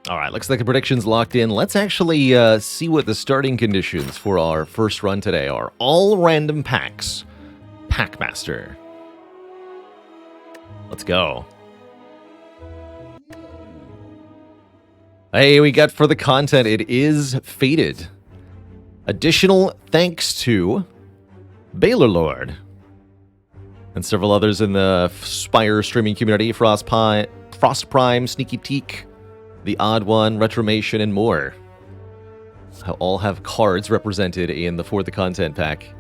All right, looks like the prediction's locked in. Let's actually see what the starting conditions for our first run today are. All random packs. Packmaster. Let's go. Hey, we got for the content, it is Fated. Additional thanks to Baylor Lord. And several others in the Spire streaming community. Frost Prime, Sneaky Teak, The Odd One, Retromation, and more. All have cards represented in the For the Content pack.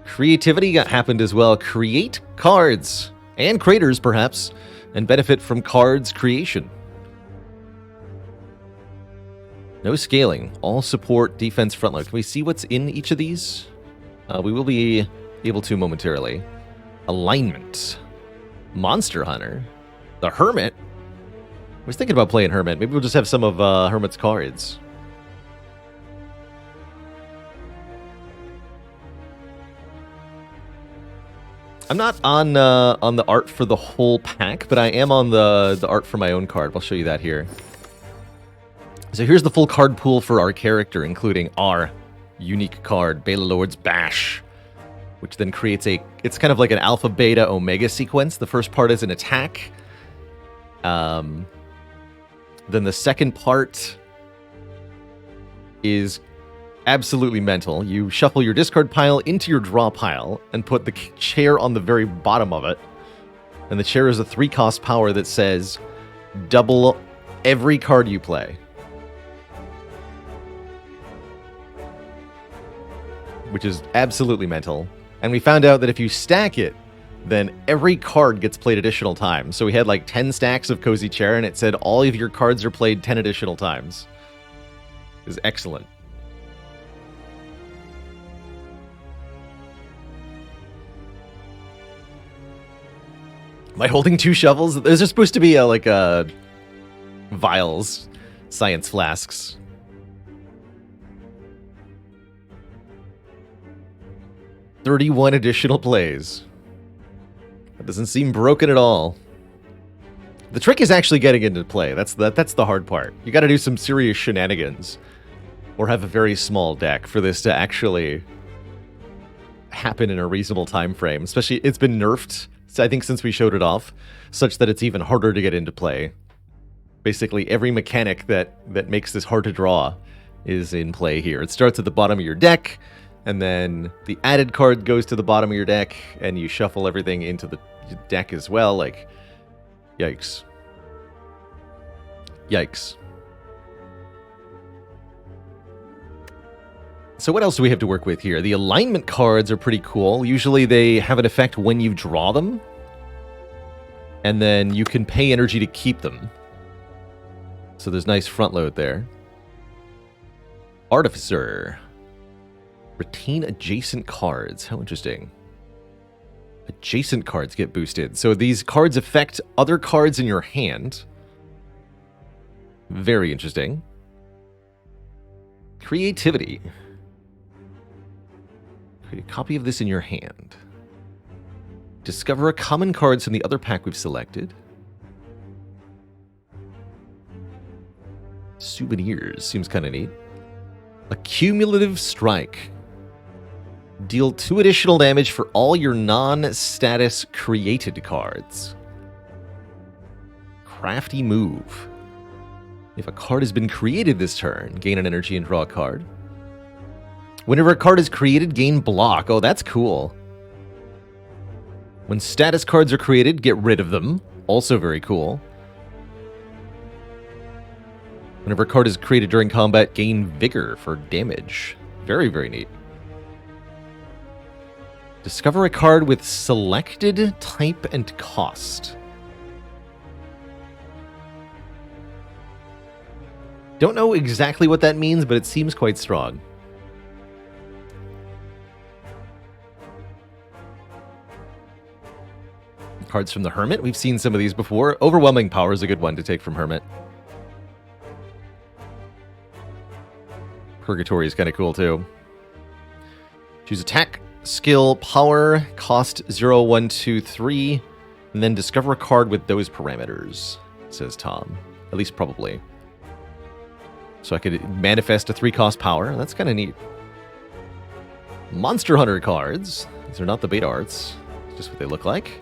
Creativity happened as well. Create cards, and creators perhaps, and benefit from cards creation. No scaling. All support, defense, frontload. Can we see what's in each of these? We will be able to momentarily. Alignment. Monster Hunter. The Hermit. I was thinking about playing Hermit. Maybe we'll just have some of Hermit's cards. I'm not on the art for the whole pack, but I am on the art for my own card. I'll show you that here. So here's the full card pool for our character, including our unique card, Bela Lord's Bash, which then creates it's kind of like an alpha, beta, omega sequence. The first part is an attack. Then the second part is absolutely mental. You shuffle your discard pile into your draw pile and put the chair on the very bottom of it. And the chair is a 3-cost power that says double every card you play. Which is absolutely mental. And we found out that if you stack it, then every card gets played additional times. So we had like 10 stacks of Cozy Chair, and it said all of your cards are played 10 additional times. It was excellent. Am I holding 2 shovels? Those are supposed to be like vials, science flasks. $31 additional plays. That doesn't seem broken at all. The trick is actually getting into play. That's the hard part. You got to do some serious shenanigans, or have a very small deck for this to actually happen in a reasonable time frame. Especially, it's been nerfed, I think, since we showed it off, such that it's even harder to get into play. Basically, every mechanic that makes this hard to draw is in play here. It starts at the bottom of your deck, and then the added card goes to the bottom of your deck, and you shuffle everything into the deck as well. Like, yikes. Yikes. So what else do we have to work with here? The alignment cards are pretty cool. Usually they have an effect when you draw them, and then you can pay energy to keep them. So there's nice front load there. Artificer. Retain adjacent cards. How interesting. Adjacent cards get boosted. So these cards affect other cards in your hand. Very interesting. Creativity. Create a copy of this in your hand. Discover a common cards from the other pack we've selected. Souvenirs. Seems kind of neat. Accumulative Strike. Deal 2 additional damage for all your non-status created cards. Crafty Move. If a card has been created this turn, gain an energy and draw a card. Whenever a card is created, gain block. Oh, that's cool. When status cards are created, get rid of them. Also very cool. Whenever a card is created during combat, gain Vigor for damage. Very, very neat. Discover a card with selected type and cost. Don't know exactly what that means, but it seems quite strong. Cards from the Hermit. We've seen some of these before. Overwhelming Power is a good one to take from Hermit. Purgatory is kind of cool too. Choose attack, skill, power, cost 0, 1, 2, 3, and then discover a card with those parameters, says Tom. At least probably. So I could manifest a 3-cost power. That's kind of neat. Monster Hunter cards. These are not the beta arts. It's just what they look like.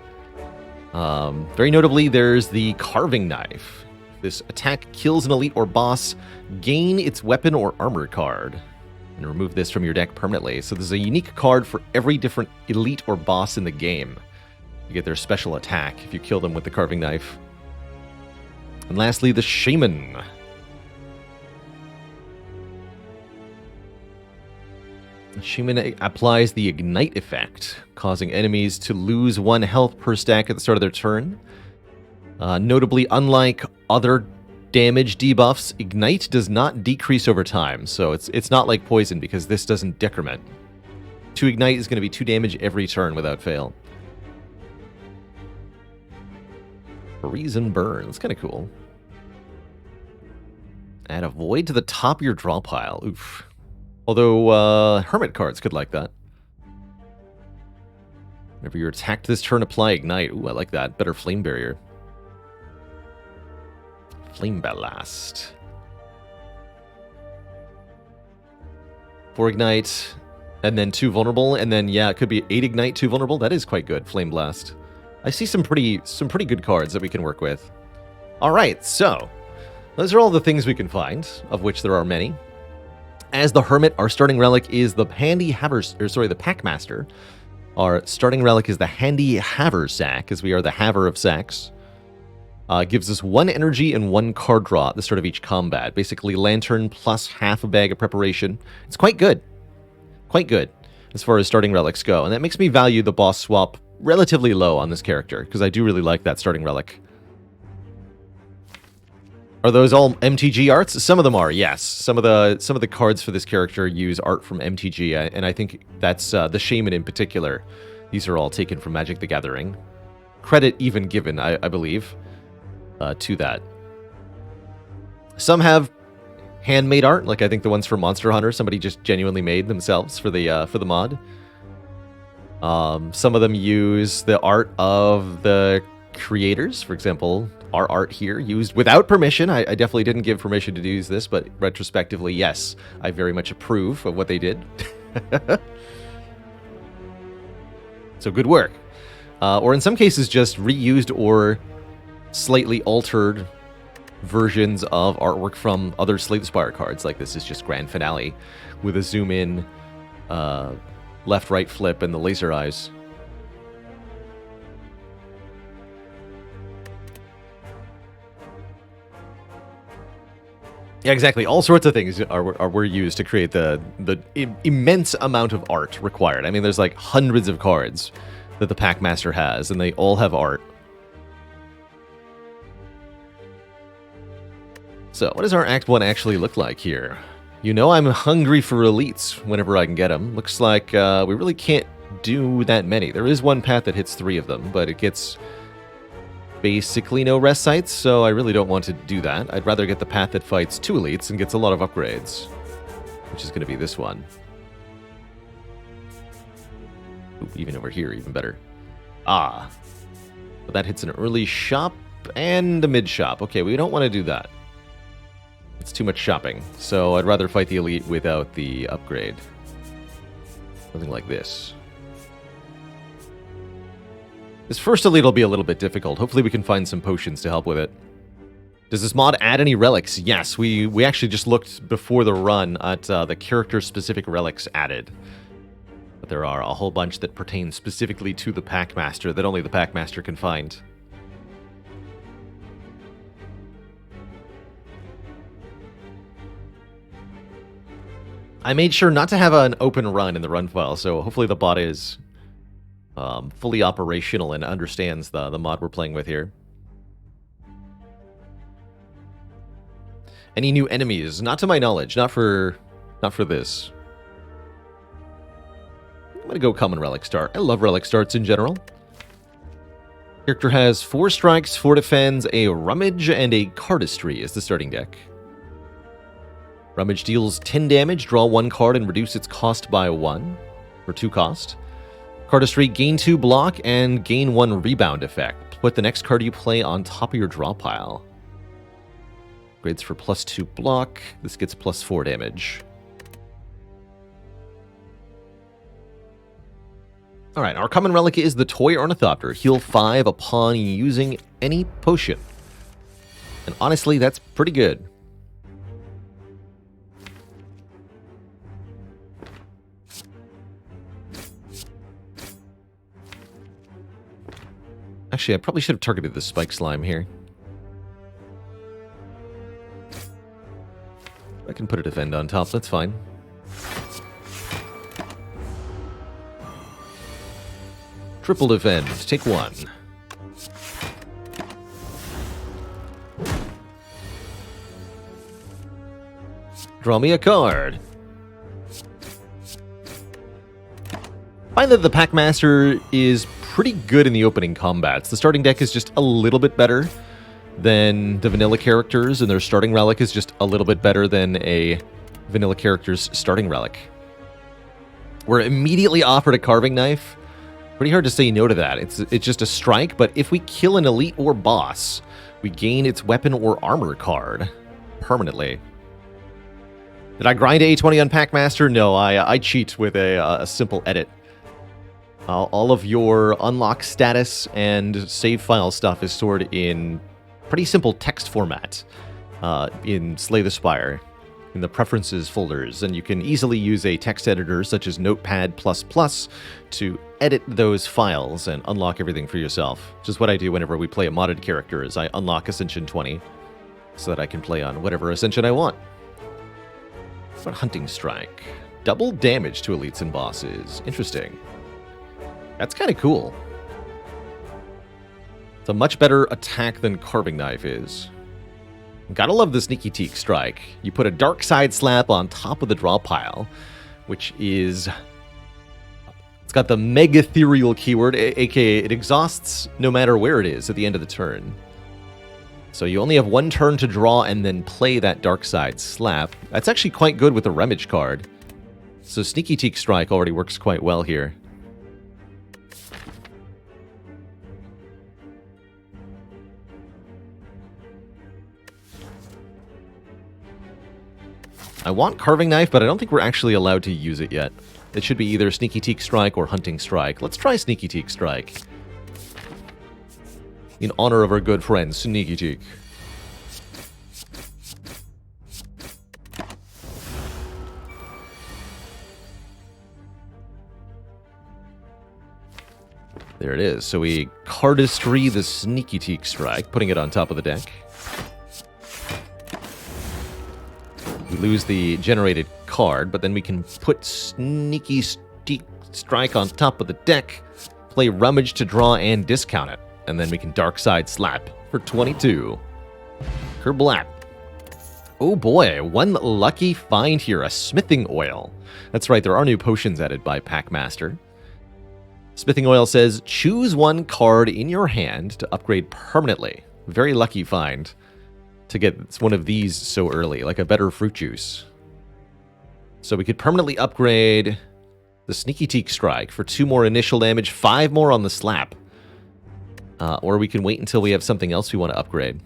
Very notably, there's the Carving Knife. This attack kills an elite or boss. Gain its weapon or armor card. And remove this from your deck permanently. So there's a unique card for every different elite or boss in the game. You get their special attack if you kill them with the Carving Knife. And lastly, the Shaman. The Shaman applies the Ignite effect, causing enemies to lose 1 health per stack at the start of their turn. Notably, unlike other damage debuffs, Ignite does not decrease over time, so it's not like Poison because this doesn't decrement. 2 Ignite is going to be 2 damage every turn without fail. Freeze and Burn, that's kind of cool. Add a Void to the top of your draw pile. Oof. Although, Hermit cards could like that. Whenever you're attacked this turn, apply Ignite. Ooh, I like that. Better Flame Barrier. Flame Ballast. 4 Ignite, and then 2 Vulnerable, and then, yeah, it could be 8 Ignite, 2 Vulnerable. That is quite good, Flame Blast. I see some pretty good cards that we can work with. Alright, so, those are all the things we can find, of which there are many. As the Hermit, our starting relic is the the Packmaster. Our starting relic is the Handy Haversack, as we are the Haver of Sacks. Gives us 1 energy and 1 card draw at the start of each combat. Basically, Lantern plus half a bag of preparation. It's quite good. Quite good, as far as starting relics go. And that makes me value the boss swap relatively low on this character, because I do really like that starting relic. Are those all MTG arts? Some of them are, yes. Some of the cards for this character use art from MTG, and I think that's the Shaman in particular. These are all taken from Magic the Gathering. Credit even given, I believe. To that. Some have handmade art, like I think the ones for Monster Hunter, somebody just genuinely made themselves for the mod. Some of them use the art of the creators. For example, our art here used without permission. I definitely didn't give permission to use this, but retrospectively, yes, I very much approve of what they did. So good work. Or in some cases, just reused or slightly altered versions of artwork from other Slay the Spire cards. Like this is just Grand Finale with a zoom in, left-right flip, and the laser eyes. Yeah, exactly. All sorts of things were used to create the immense amount of art required. I mean, there's like hundreds of cards that the Packmaster has, and they all have art. So, what does our Act 1 actually look like here? You know I'm hungry for elites whenever I can get them. Looks like we really can't do that many. There is one path that hits 3 of them, but it gets basically no rest sites, so I really don't want to do that. I'd rather get the path that fights 2 elites and gets a lot of upgrades, which is going to be this one. Ooh, even over here, even better. Ah. But that hits an early shop and a mid shop. Okay, we don't want to do that. It's too much shopping, so I'd rather fight the elite without the upgrade. Something like this. This first elite will be a little bit difficult. Hopefully we can find some potions to help with it. Does this mod add any relics? Yes, we actually just looked before the run at the character-specific relics added. But there are a whole bunch that pertain specifically to the Packmaster that only the Packmaster can find. I made sure not to have an open run in the run file, so hopefully the bot is fully operational and understands the mod we're playing with here. Any new enemies? Not to my knowledge. Not for this. I'm gonna go common relic start. I love relic starts in general. Character has 4 strikes, 4 defends, a rummage, and a cardistry as the starting deck. Rummage deals 10 damage, draw 1 card, and reduce its cost by 1, for 2 cost. Cardistry, gain 2 block, and gain 1 rebound effect. Put the next card you play on top of your draw pile. Upgrades for +2 block. This gets +4 damage. Alright, our common relic is the Toy Ornithopter. Heal 5 upon using any potion. And honestly, that's pretty good. Actually, I probably should have targeted the Spike Slime here. I can put a defend on top, that's fine. Triple defend, take 1. Draw me a card. I find that the Packmaster is pretty good in the opening combats. The starting deck is just a little bit better than the vanilla characters, and their starting relic is just a little bit better than a vanilla character's starting relic. We're immediately offered a carving knife. Pretty hard to say no to that. It's just a strike, but if we kill an elite or boss, we gain its weapon or armor card permanently. Did I grind A20 on Packmaster? No, I cheat with a simple edit. All of your unlock status and save file stuff is stored in pretty simple text format in Slay the Spire, in the preferences folders, and you can easily use a text editor such as Notepad++ to edit those files and unlock everything for yourself, which is what I do whenever we play a modded character, is I unlock Ascension 20 so that I can play on whatever Ascension I want. What about Hunting Strike? Double damage to elites and bosses. Interesting. That's kind of cool. It's a much better attack than Carving Knife is. Gotta love the Sneaky Teak Strike. You put a Dark Side Slap on top of the draw pile, which is... It's got the Mega Ethereal keyword, aka it exhausts no matter where it is at the end of the turn. So you only have one turn to draw and then play that Dark Side Slap. That's actually quite good with the Rummage card. So Sneaky Teak Strike already works quite well here. I want Carving Knife, but I don't think we're actually allowed to use it yet. It should be either Sneaky Teak Strike or Hunting Strike. Let's try Sneaky Teak Strike. In honor of our good friend, Sneaky Teak. There it is. So we cardistry the Sneaky Teak Strike, putting it on top of the deck. We lose the generated card, but then we can put Sneaky Teak Strike on top of the deck, play Rummage to draw and discount it, and then we can Dark Side Slap for 22. Kerblap. Oh boy, one lucky find here, a Smithing Oil. That's right, there are new potions added by Packmaster. Smithing Oil says, choose one card in your hand to upgrade permanently. Very lucky find to get one of these so early, like a better fruit juice. So we could permanently upgrade the Sneaky Teak Strike for 2 more initial damage, 5 more on the slap. Or we can wait until we have something else we want to upgrade.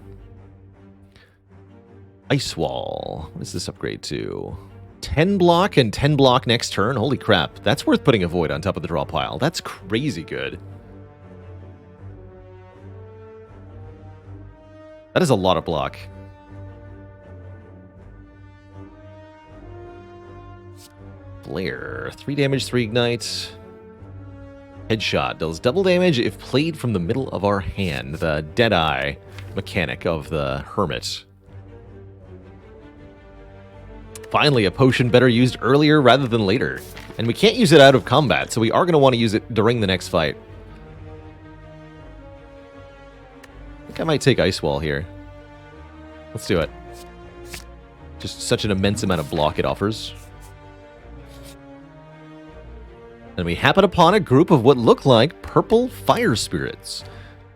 Ice Wall. What does this upgrade to? 10 block and 10 block next turn? Holy crap. That's worth putting a Void on top of the draw pile. That's crazy good. That is a lot of block. Flare. 3 damage, 3 ignite. Headshot. Deals double damage if played from the middle of our hand. The Deadeye mechanic of the Hermit. Finally, a potion better used earlier rather than later. And we can't use it out of combat, so we are going to want to use it during the next fight. I think I might take Ice Wall here. Let's do it. Just such an immense amount of block it offers. And we happen upon a group of what look like purple fire spirits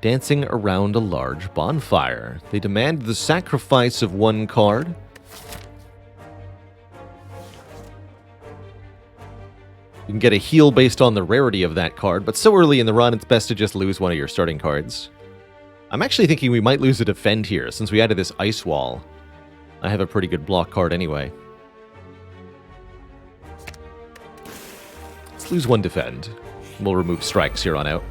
dancing around a large bonfire. They demand the sacrifice of 1 card. You can get a heal based on the rarity of that card, but so early in the run, it's best to just lose one of your starting cards. I'm actually thinking we might lose a defend here, since we added this Ice Wall. I have a pretty good block card anyway. Let's lose 1 defend. We'll remove strikes here on out.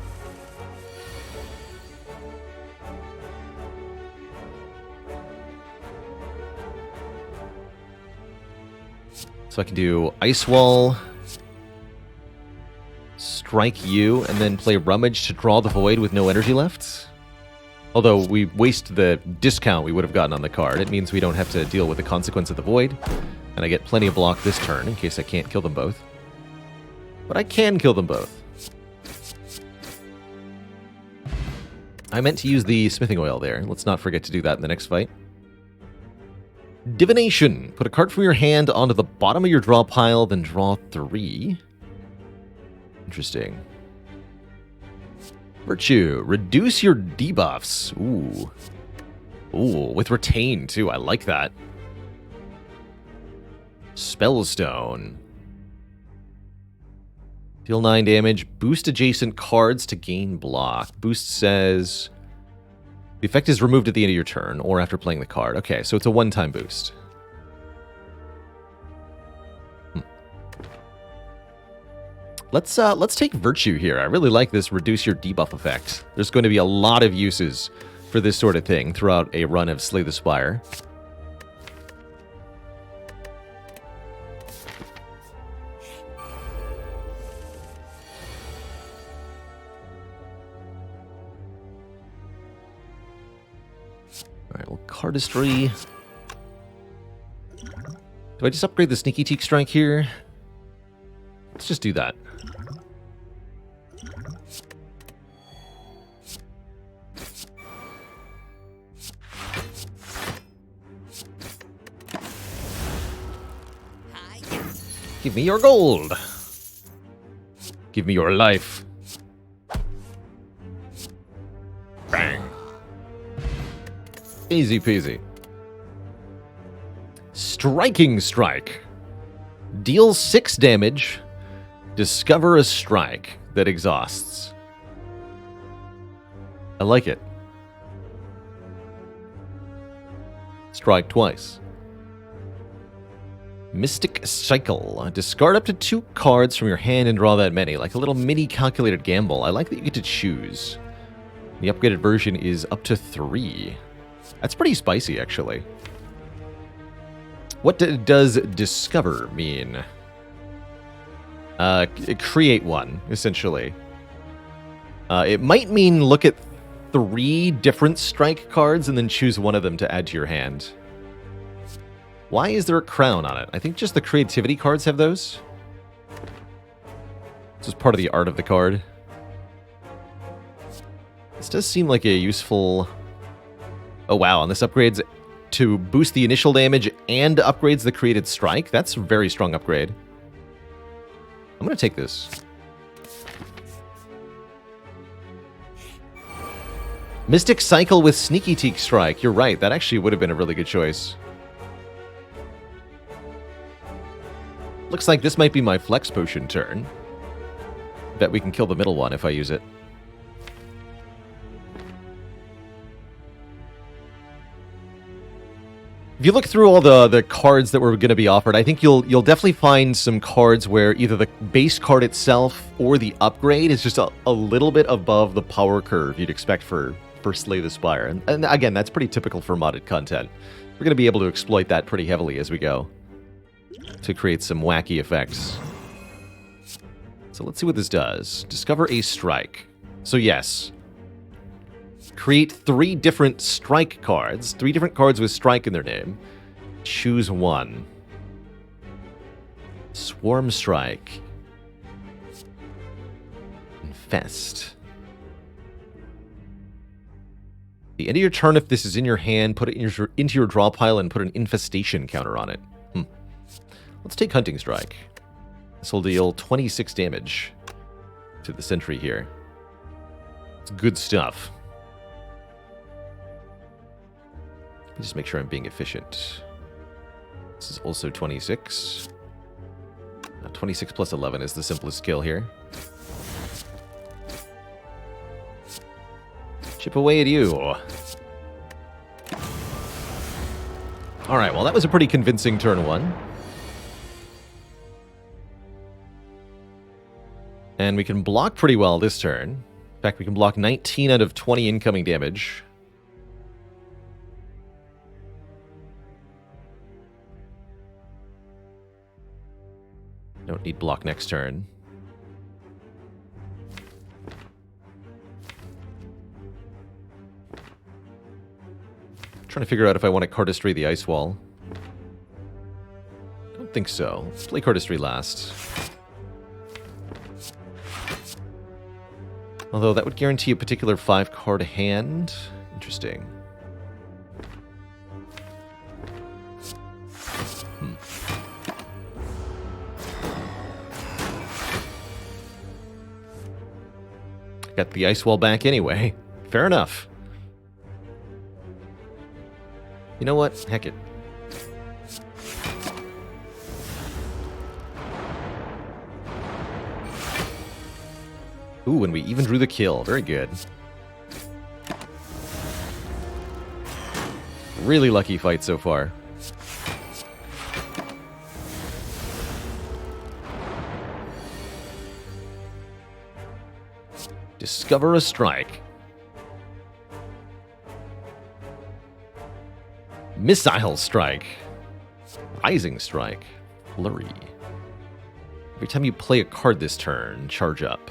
So I can do Ice Wall, strike you, and then play Rummage to draw the Void with no energy left. Although we waste the discount we would have gotten on the card. It means we don't have to deal with the consequence of the Void. And I get plenty of block this turn in case I can't kill them both. But I can kill them both. I meant to use the smithing oil there. Let's not forget to do that in the next fight. Divination. Put a card from your hand onto the bottom of your draw pile, then draw 3. Interesting. Virtue. Reduce your debuffs. Ooh. Ooh, with retain, too. I like that. Spellstone. Deal 9 damage. Boost adjacent cards to gain block. Boost says... The effect is removed at the end of your turn, or after playing the card. Okay, so it's a one-time boost. Let's take Virtue here. I really like this reduce your debuff effect. There's going to be a lot of uses for this sort of thing throughout a run of Slay the Spire. Alright, well, Cardistry. Do I just upgrade the Sneaky Teak Strike here? Let's just do that. Give me your gold. Give me your life. Bang. Easy peasy. Striking Strike. Deal 6 damage. Discover a strike that exhausts. I like it. Strike twice. Mystic Cycle. Discard up to 2 cards from your hand and draw that many. Like a little mini calculated gamble. I like that you get to choose. The upgraded version is up to 3. That's pretty spicy, actually. What does Discover mean? Create one, essentially. It might mean look at 3 different strike cards and then choose one of them to add to your hand. Why is there a crown on it? I think just the creativity cards have those. This is part of the art of the card. This does seem like a useful... Oh wow, and this upgrades to boost the initial damage and upgrades the created strike. That's a very strong upgrade. I'm going to take this. Mystic Cycle with Sneaky Teak Strike. You're right, that actually would have been a really good choice. Looks like this might be my Flex Potion turn. Bet we can kill the middle one if I use it. If you look through all the cards that were going to be offered, I think you'll definitely find some cards where either the base card itself or the upgrade is just a little bit above the power curve you'd expect for Slay the Spire. And again, that's pretty typical for modded content. We're going to be able to exploit that pretty heavily as we go to create some wacky effects. So let's see what this does. Discover a strike. So yes, create 3 different strike cards. 3 different cards with strike in their name. Choose one. Swarm Strike. Infest. At the end of your turn, if this is in your hand, put it into your draw pile and put an infestation counter on it. Let's take Hunting Strike. This will deal 26 damage to the sentry here. It's good stuff. Let me just make sure I'm being efficient. This is also 26. 26 plus 11 is the simplest skill here. Chip away at you. Alright, well that was a pretty convincing turn 1. And we can block pretty well this turn. In fact, we can block 19 out of 20 incoming damage. Don't need block next turn. Trying to figure out if I want to Cardistry the Ice Wall. Don't think so. Let's play Cardistry last. Although that would guarantee a particular 5-card hand. Interesting. Got the Ice Wall back anyway. Fair enough. You know what? Heck it. Ooh, and we even drew the kill. Very good. Really lucky fight so far. Discover a strike. Missile strike. Rising strike. Flurry. Every time you play a card this turn, charge up.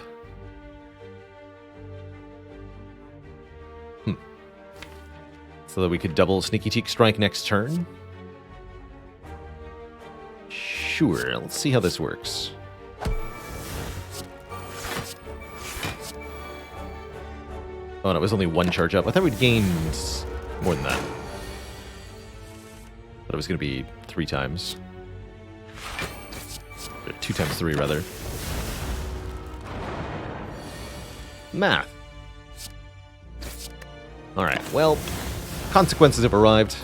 So that we could double Sneaky Teak Strike next turn? Sure, let's see how this works. Oh, no, it was only 1 charge up. I thought we'd gained more than that. Thought it was going to be 3 times. 2 times 3, rather. Math. Alright, well... Consequences have arrived.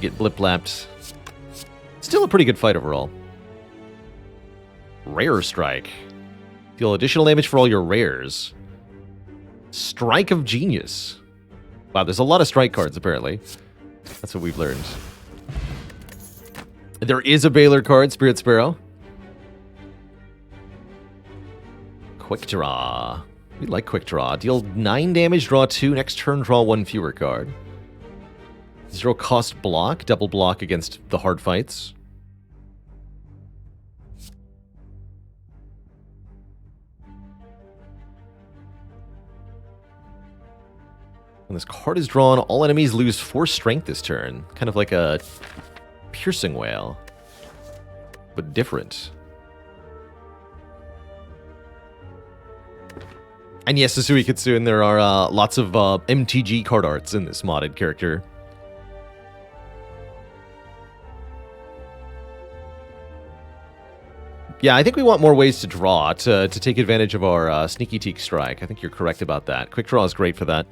Get blip-lapped. Still a pretty good fight overall. Rare Strike. Deal additional damage for all your rares. Strike of Genius. Wow, there's a lot of strike cards, apparently. That's what we've learned. There is a Baylor card, Spirit Sparrow. Quick Draw. We like Quick Draw. Deal 9 damage, draw 2. Next turn, draw 1 fewer card. 0 cost block. Double block against the hard fights. When this card is drawn, all enemies lose 4 strength this turn. Kind of like a piercing whale. But different. And yes, Susui Kitsune, there are lots of MTG card arts in this modded character. Yeah, I think we want more ways to draw to take advantage of our Sneaky Teak Strike. I think you're correct about that. Quick Draw is great for that.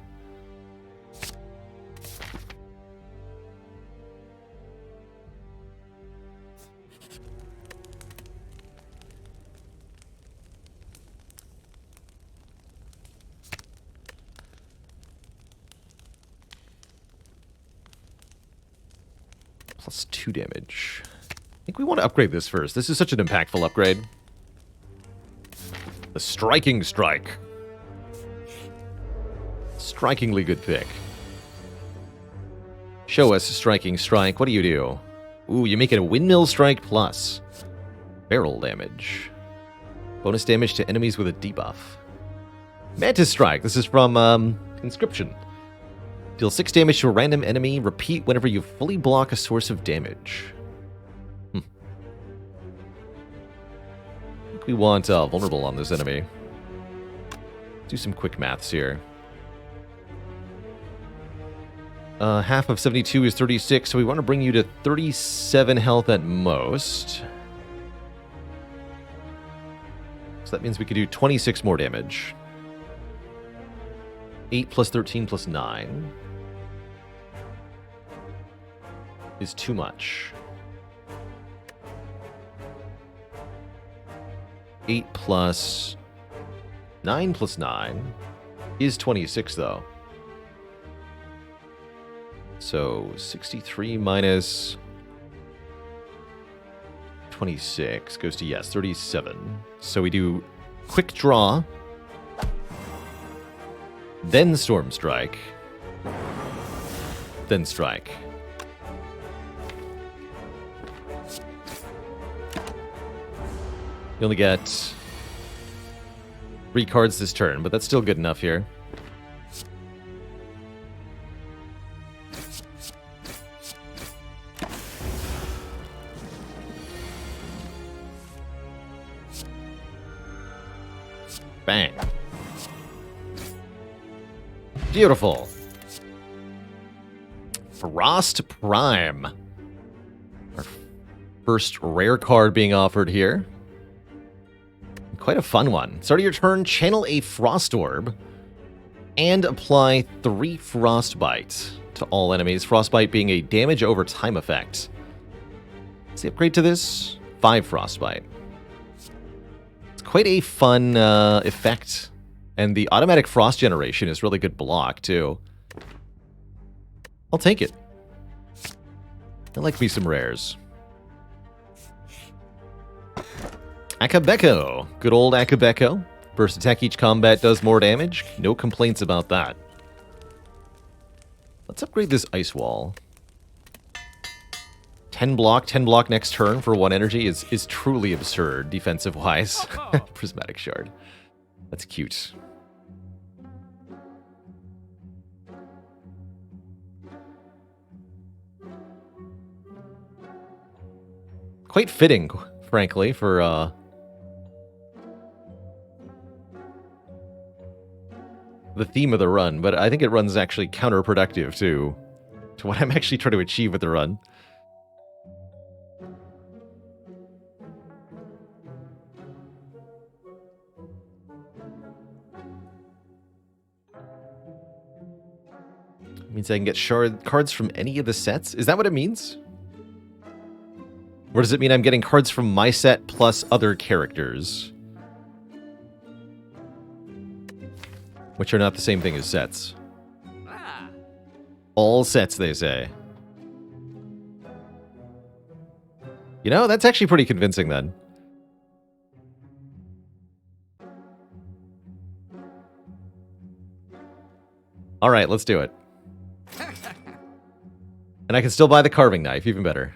Plus 2 damage. I think we want to upgrade this first. This is such an impactful upgrade. The Striking Strike. Strikingly good pick. Show us Striking Strike. What do you do? Ooh, you make it a Windmill Strike plus. Barrel damage. Bonus damage to enemies with a debuff. Mantis Strike. This is from Inscription. Deal 6 damage to a random enemy. Repeat whenever you fully block a source of damage. I think we want vulnerable on this enemy. Do some quick maths here. Half of 72 is 36, so we want to bring you to 37 health at most. So that means we could do 26 more damage. 8 plus 13 plus 9 is too much. 8 plus 9 plus 9 is 26, though. So 63 minus 26 goes to, yes, 37. So we do quick draw, then storm strike, then strike. You only get 3 cards this turn, but that's still good enough here. Bang. Beautiful. Frost Prime. Our first rare card being offered here. Quite a fun one. Start of your turn, channel a Frost Orb and apply 3 Frostbite to all enemies. Frostbite being a damage over time effect. What's the upgrade to this? 5 Frostbite. It's quite a fun effect. And the automatic frost generation is really good block, too. I'll take it. I like me some rares. Akabeko. Good old Akabeko. First attack each combat does more damage. No complaints about that. Let's upgrade this Ice Wall. 10 block next turn for 1 energy is truly absurd, defensive-wise. Prismatic Shard. That's cute. Quite fitting, frankly, for the theme of the run, but I think it runs actually counterproductive to what I'm actually trying to achieve with the run. It means I can get shard cards from any of the sets? Is that what it means? Or does it mean I'm getting cards from my set plus other characters? Which are not the same thing as sets. All sets, they say. You know, that's actually pretty convincing then. Alright, let's do it. And I can still buy the carving knife, even better.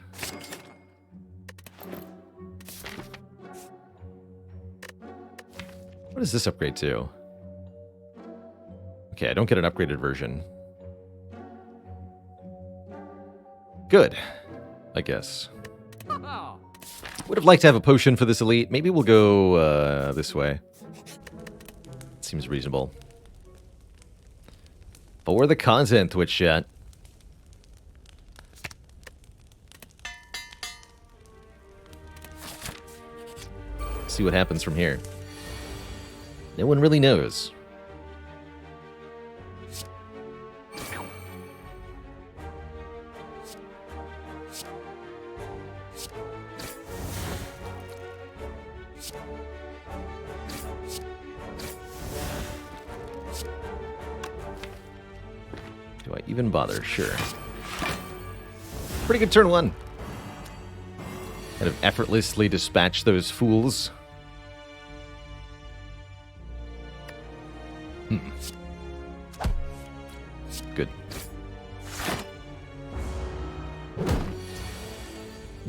What does this upgrade to? Okay, I don't get an upgraded version. Good, I guess. Would have liked to have a potion for this elite. Maybe we'll go this way. Seems reasonable. For the content, Twitch chat. See what happens from here. No one really knows. Do I even bother? Sure. Pretty good turn 1. Kind of effortlessly dispatch those fools. Good.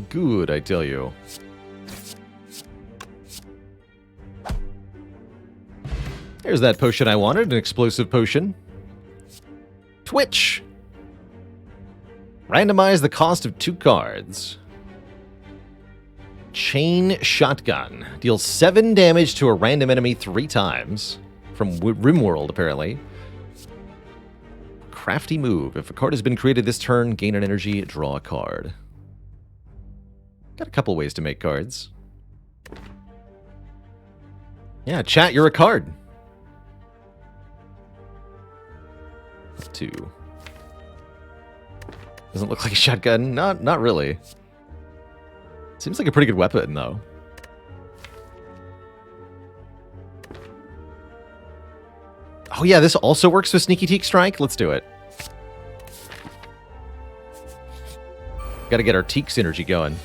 Good, I tell you. There's that potion I wanted, an explosive potion. Twitch! Randomize the cost of 2 cards. Chain Shotgun. Deals 7 damage to a random enemy 3 times. From Rimworld, apparently. Crafty move. If a card has been created this turn, gain an energy, draw a card. Got a couple ways to make cards. Yeah, chat, you're a card. 2. Doesn't look like a shotgun. Not really. Seems like a pretty good weapon, though. Oh yeah, this also works with Sneaky Teak Strike? Let's do it. Gotta get our Teak synergy going.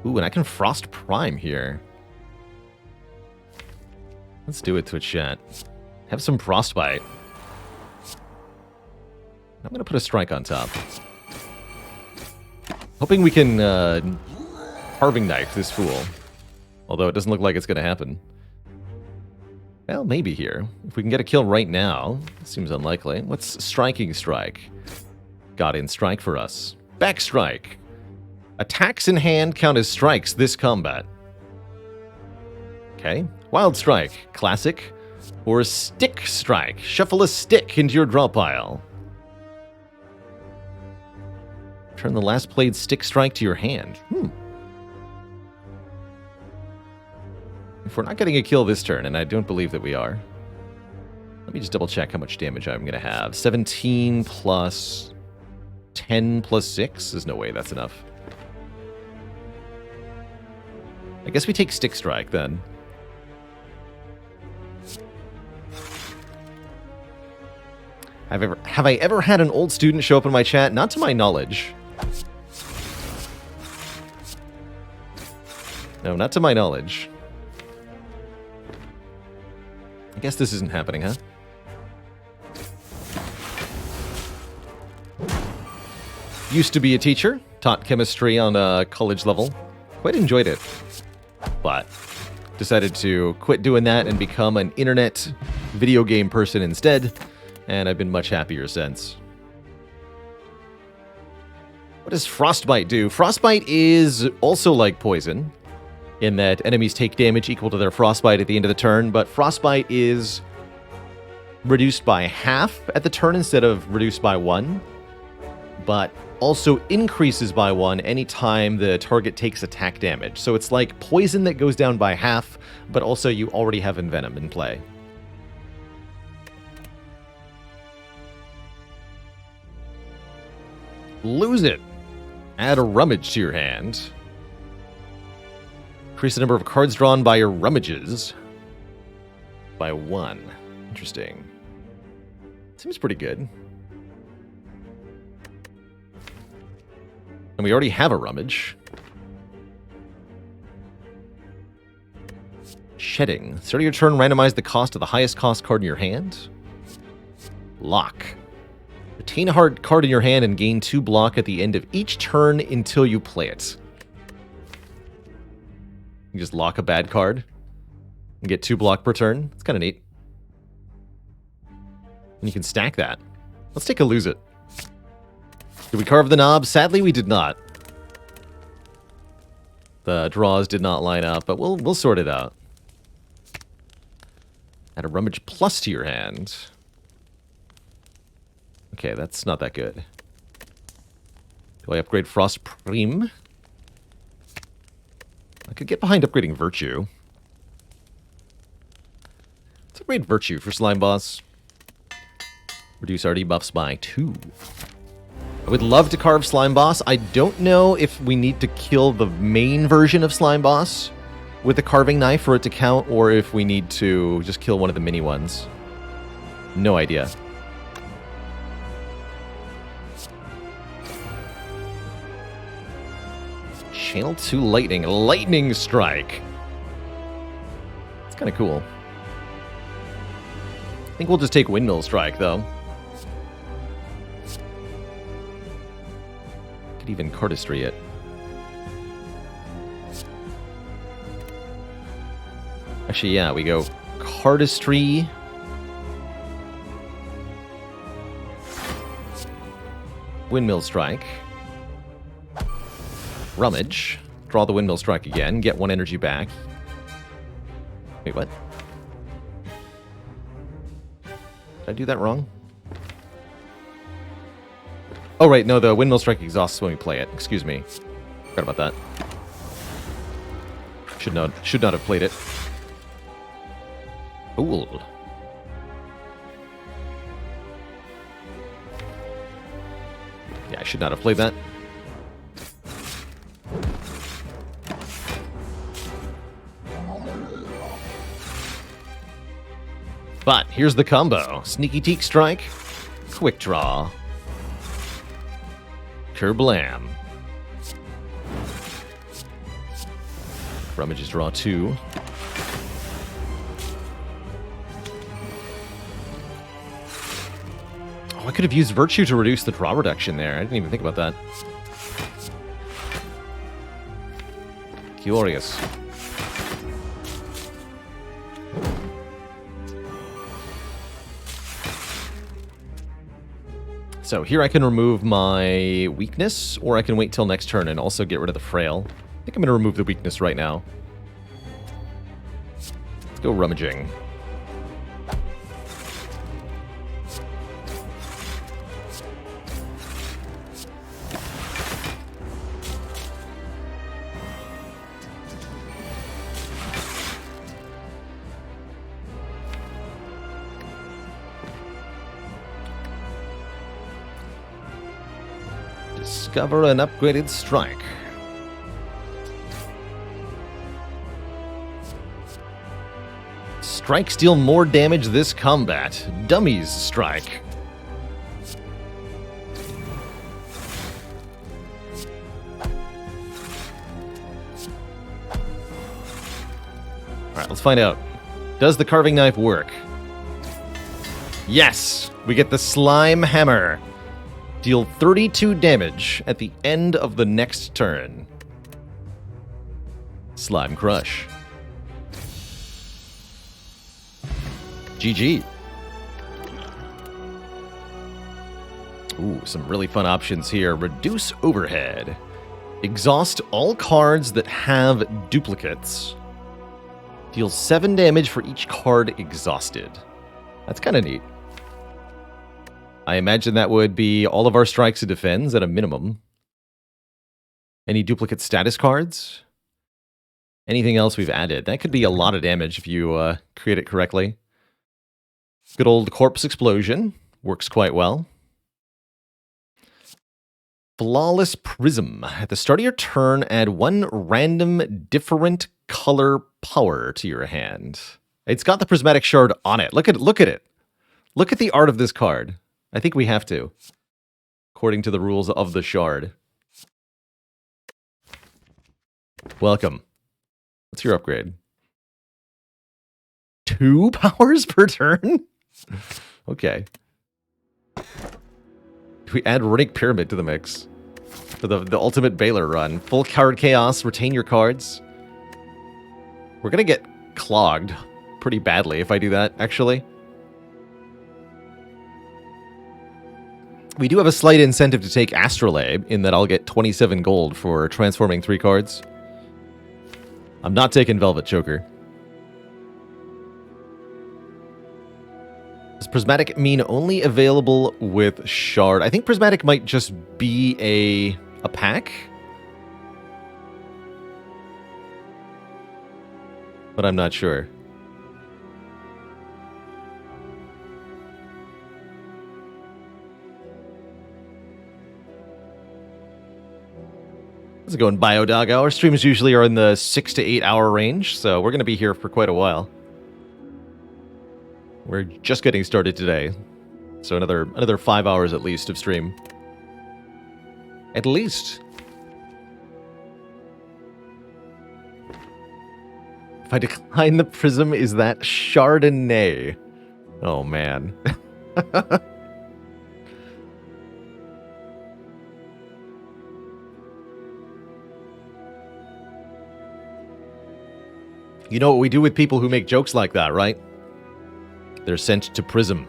Ooh, and I can Frost Prime here. Let's do it, Twitch chat. Have some Frostbite. I'm gonna put a strike on top. Hoping we can carving knife this fool. Although it doesn't look like it's gonna happen. Well, maybe here. If we can get a kill right now, seems unlikely. What's Striking Strike? Got in strike for us. Back Strike. Attacks in hand count as strikes this combat. Okay. Wild Strike. Classic. Or Stick Strike. Shuffle a stick into your draw pile. Turn the last played Stick Strike to your hand. If we're not getting a kill this turn, and I don't believe that we are, let me just double check how much damage I'm going to have. 17 plus 10 plus 6? There's no way that's enough. I guess we take Stick Strike then. Have I ever had an old student show up in my chat? Not to my knowledge. No, not to my knowledge. I guess this isn't happening, huh? Used to be a teacher, taught chemistry on a college level. Quite enjoyed it. But decided to quit doing that and become an internet video game person instead. And I've been much happier since. What does Frostbite do? Frostbite is also like Poison, in that enemies take damage equal to their Frostbite at the end of the turn, but Frostbite is reduced by half at the turn instead of reduced by 1, but also increases by 1 anytime the target takes attack damage. So it's like Poison that goes down by half, but also you already have Envenom in play. Lose it. Add a Rummage to your hand. Increase the number of cards drawn by your rummages by 1. Interesting. Seems pretty good. And we already have a rummage. Shedding. Start of your turn, randomize the cost of the highest cost card in your hand. Lock. Retain a hard card in your hand and gain 2 block at the end of each turn until you play it. You just lock a bad card and get 2 block per turn. It's kind of neat. And you can stack that. Let's take a lose it. Did we carve the knob? Sadly, we did not. The draws did not line up, but we'll sort it out. Add a Rummage Plus to your hand. Okay, that's not that good. Do I upgrade Frost Prime? I could get behind upgrading Virtue. Let's upgrade Virtue for Slime Boss. Reduce our debuffs by 2. I would love to carve Slime Boss. I don't know if we need to kill the main version of Slime Boss with the carving knife for it to count, or if we need to just kill one of the mini ones. No idea. Channel 2 Lightning. Lightning Strike. It's kind of cool. I think we'll just take Windmill Strike, though. Could even Cardistry it. Actually, yeah, we go Cardistry. Windmill Strike. Rummage. Draw the Windmill Strike again. Get 1 energy back. Wait, what? Did I do that wrong? Oh, right. No, the Windmill Strike exhausts when we play it. Excuse me. Forgot about that. Should not have played it. Ooh. Yeah, I should not have played that. But here's the combo. Sneaky Teak Strike, Quick Draw. Kerblam. Rummages draw 2. Oh, I could have used Virtue to reduce the draw reduction there. I didn't even think about that. Curious. So here I can remove my weakness, or I can wait till next turn and also get rid of the frail. I think I'm going to remove the weakness right now. Let's go rummaging. Discover an upgraded strike. Strikes deal more damage this combat. Dummies strike. Alright, let's find out. Does the carving knife work? Yes! We get the slime hammer. Deal 32 damage at the end of the next turn. Slime Crush. GG. Ooh, some really fun options here. Reduce overhead. Exhaust all cards that have duplicates. Deal 7 damage for each card exhausted. That's kind of neat. I imagine that would be all of our strikes and defends at a minimum. Any duplicate status cards? Anything else we've added? That could be a lot of damage if you create it correctly. Good old Corpse Explosion. Works quite well. Flawless Prism. At the start of your turn, add 1 random different color power to your hand. It's got the Prismatic Shard on it. Look at it. Look at the art of this card. I think we have to, according to the rules of the shard. Welcome. What's your upgrade? 2 powers per turn? Okay. We add Runic Pyramid to the mix for the ultimate Baylor run. Full card chaos, retain your cards. We're going to get clogged pretty badly if I do that, actually. We do have a slight incentive to take Astrolabe, in that I'll get 27 gold for transforming 3 cards. I'm not taking Velvet Choker. Does Prismatic mean only available with Shard? I think Prismatic might just be a pack. But I'm not sure. Let's go in Biodog. Our streams usually are in the 6 to 8 hour range, so we're going to be here for quite a while. We're just getting started today, so another 5 hours at least of stream. At least. If I decline the prism, is that Chardonnay? Oh, man. You know what we do with people who make jokes like that, right? They're sent to Prism.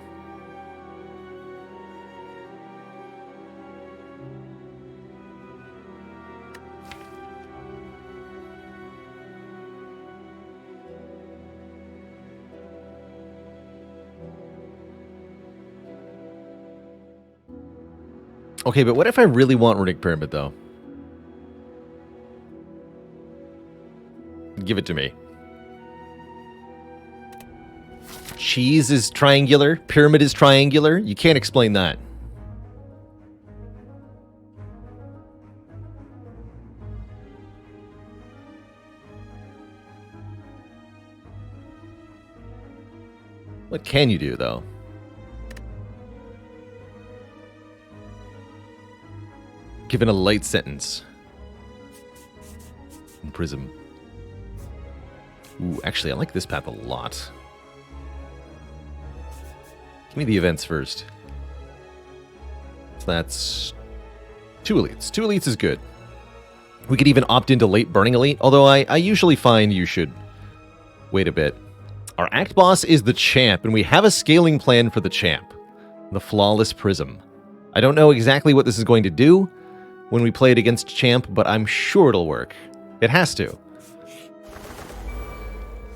Okay, but what if I really want Runic Pyramid, though? Give it to me. Cheese is triangular. Pyramid is triangular. You can't explain that. What can you do, though? given a light sentence. Prism. Ooh, actually, I like this path a lot. Give me the events first. So that's 2 elites. 2 elites is good. We could even opt into late burning elite, although I usually find you should wait a bit. Our act boss is the champ, and we have a scaling plan for the champ. The Flawless Prism. I don't know exactly what this is going to do when we play it against champ, but I'm sure it'll work. It has to.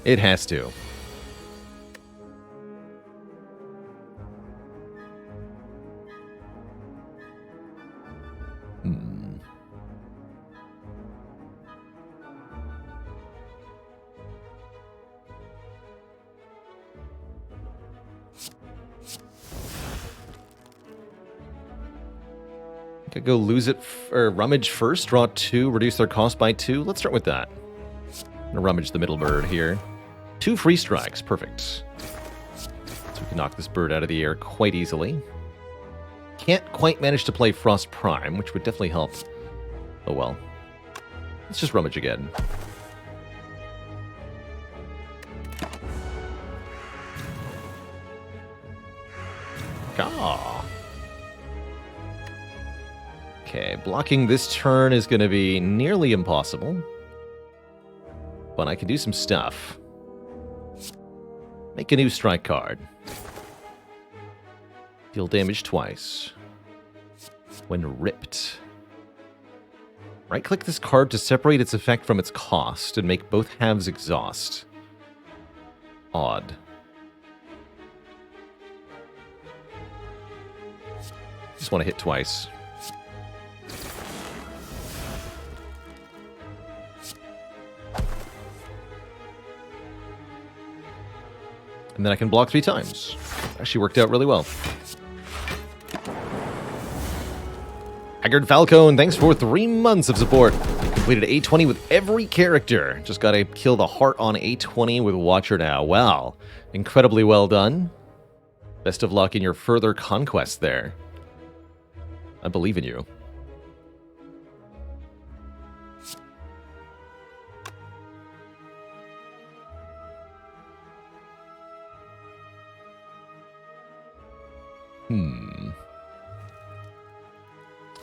It has to. Could go lose it or rummage first, draw 2, reduce their cost by 2. Let's start with that. I'm gonna rummage the middle bird here. 2 free strikes, perfect. So we can knock this bird out of the air quite easily. Can't quite manage to play Frost Prime, which would definitely help. Oh well. Let's just rummage again. Ah. Okay, blocking this turn is going to be nearly impossible. But I can do some stuff. Make a new strike card. Deal damage twice. When ripped. Right-click this card to separate its effect from its cost and make both halves exhaust. Odd. Just want to hit twice. And then I can block 3 times. Actually worked out really well. Haggard Falcone, thanks for 3 months of support. Completed A20 with every character. Just gotta kill the heart on A20 with Watcher now. Wow. Incredibly well done. Best of luck in your further conquest there. I believe in you.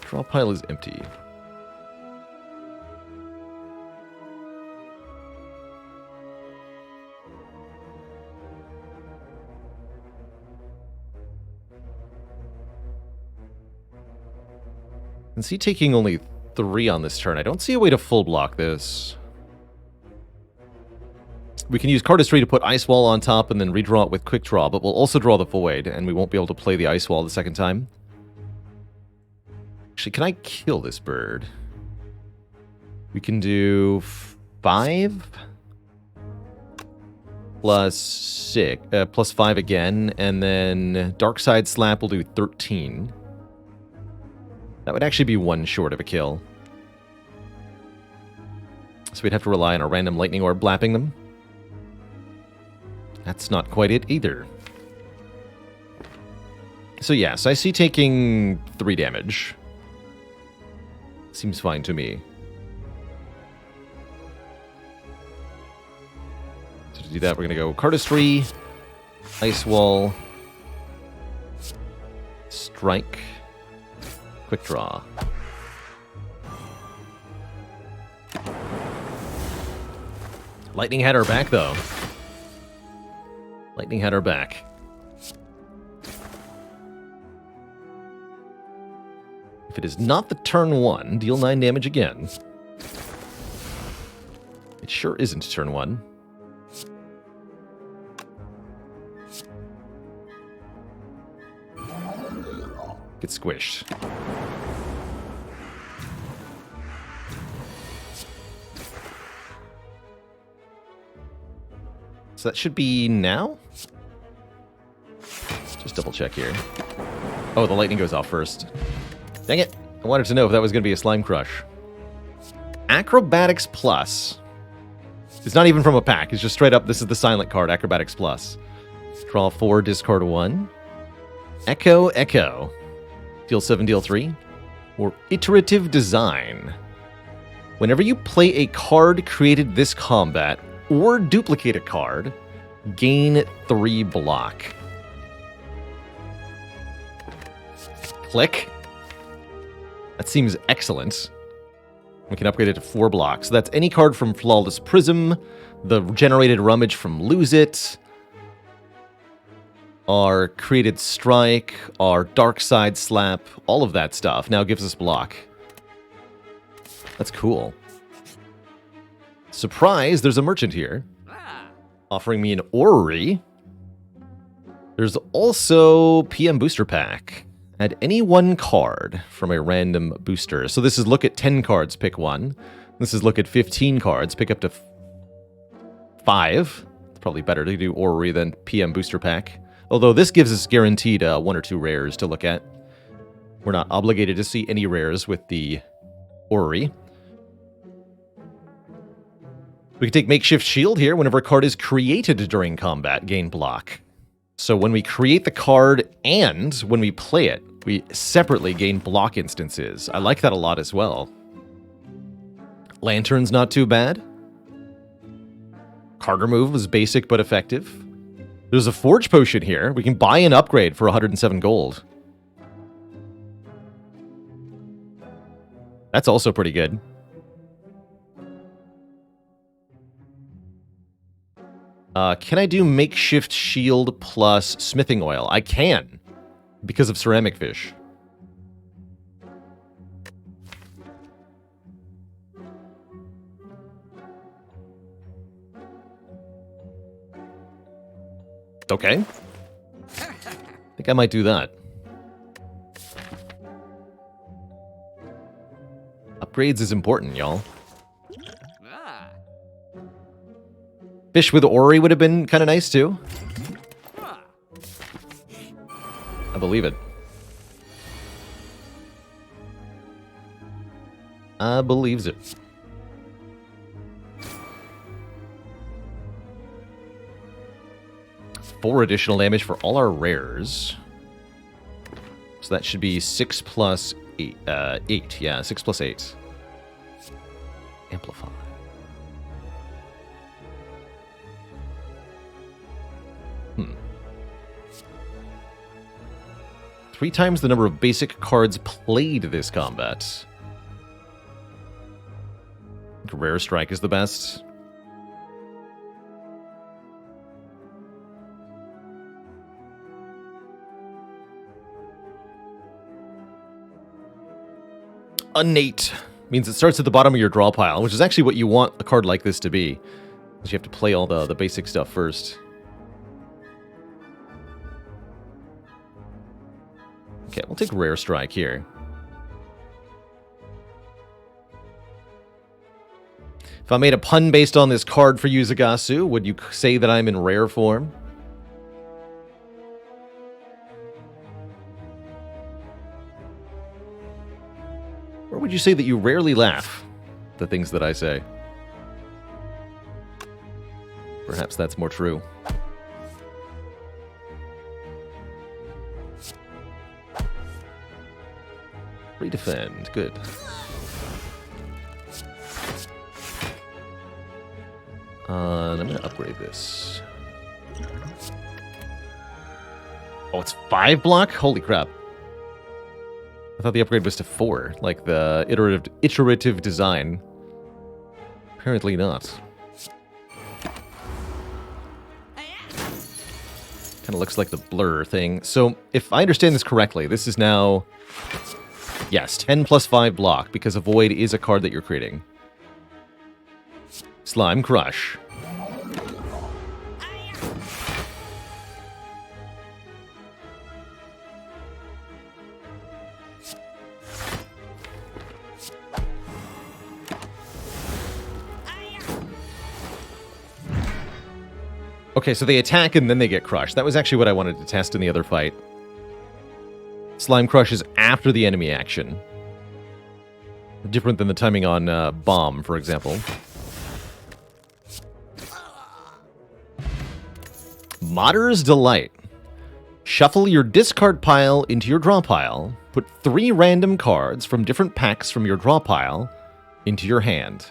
Draw pile is empty. And see taking only 3 on this turn. I don't see a way to full block this. We can use Cardistry to put Ice Wall on top and then redraw it with Quick Draw, but we'll also draw the Void, and we won't be able to play the Ice Wall the second time. Actually, can I kill this bird? We can do 5 plus 6, plus 5 again, and then Dark Side Slap will do 13. That would actually be 1 short of a kill. So we'd have to rely on a random Lightning Orb blapping them. That's not quite it either. So yes, I see taking 3 damage. Seems fine to me. So to do that, we're going to go Cardistry, Ice Wall, Strike, Quick Draw. Lightning had our back, though. Lightning had our back. If it is not the turn 1, deal 9 damage again. It sure isn't turn 1. Get squished. So that should be now? Just double check here. Oh, the lightning goes off first. Dang it. I wanted to know if that was going to be a Slime Crush. Acrobatics Plus. It's not even from a pack. It's just straight up, this is the silent card, Acrobatics Plus. Draw 4, discard 1. Echo, Echo. Deal 7, deal 3. or iterative design. Whenever you play a card created this combat or duplicate a card, gain 3 block. Click. That seems excellent. We can upgrade it to 4 blocks. So that's any card from Flawless Prism, the generated Rummage from Lose It, our created Strike, our Dark Side Slap, all of that stuff now gives us block. That's cool. Surprise, there's a merchant here offering me an orrery. There's also PM Booster Pack. Add any 1 card from a random booster. So this is look at 10 cards, pick 1. This is look at 15 cards, pick up to 5. It's probably better to do orrery than PM Booster Pack. Although this gives us guaranteed 1 or 2 rares to look at. We're not obligated to see any rares with the orrery. We can take Makeshift Shield here. Whenever a card is created during combat, gain block. So when we create the card and when we play it, we separately gain block instances. I like that a lot as well. Lantern's not too bad. Card remove was basic but effective. There's a Forge Potion here. We can buy an upgrade for 107 gold. That's also pretty good. Can I do Makeshift Shield plus Smithing Oil? I can, because of Ceramic Fish. Okay. I think I might do that. Upgrades is important, y'all. Fish with Ori would have been kind of nice, too. I believe it. I believes it. Four additional damage for all our rares. So that should be 6 plus 8. 8, yeah, 6 plus 8. Amplify. Three times the number of basic cards played this combat. Rare Strike is the best. Innate means it starts at the bottom of your draw pile, which is actually what you want a card like this to be. Because you have to play all the basic stuff first. Okay, we'll take Rare Strike here. If I made a pun based on this card for you, Zagasu, would you say that I'm in rare form? Or would you say that you rarely laugh at the things that I say? Perhaps that's more true. Redefend, good. I'm going to upgrade this. Oh, it's 5 block? Holy crap. I thought the upgrade was to 4, like the iterative design. Apparently not. Kind of looks like the blur thing. So, if I understand this correctly, this is now... Yes, 10 plus 5 block, because a Void is a card that you're creating. Slime Crush. Okay, so they attack and then they get crushed. That was actually what I wanted to test in the other fight. Slime Crush is after the enemy action. Different than the timing on Bomb, for example. Modder's Delight. Shuffle your discard pile into your draw pile. Put 3 random cards from different packs from your draw pile into your hand.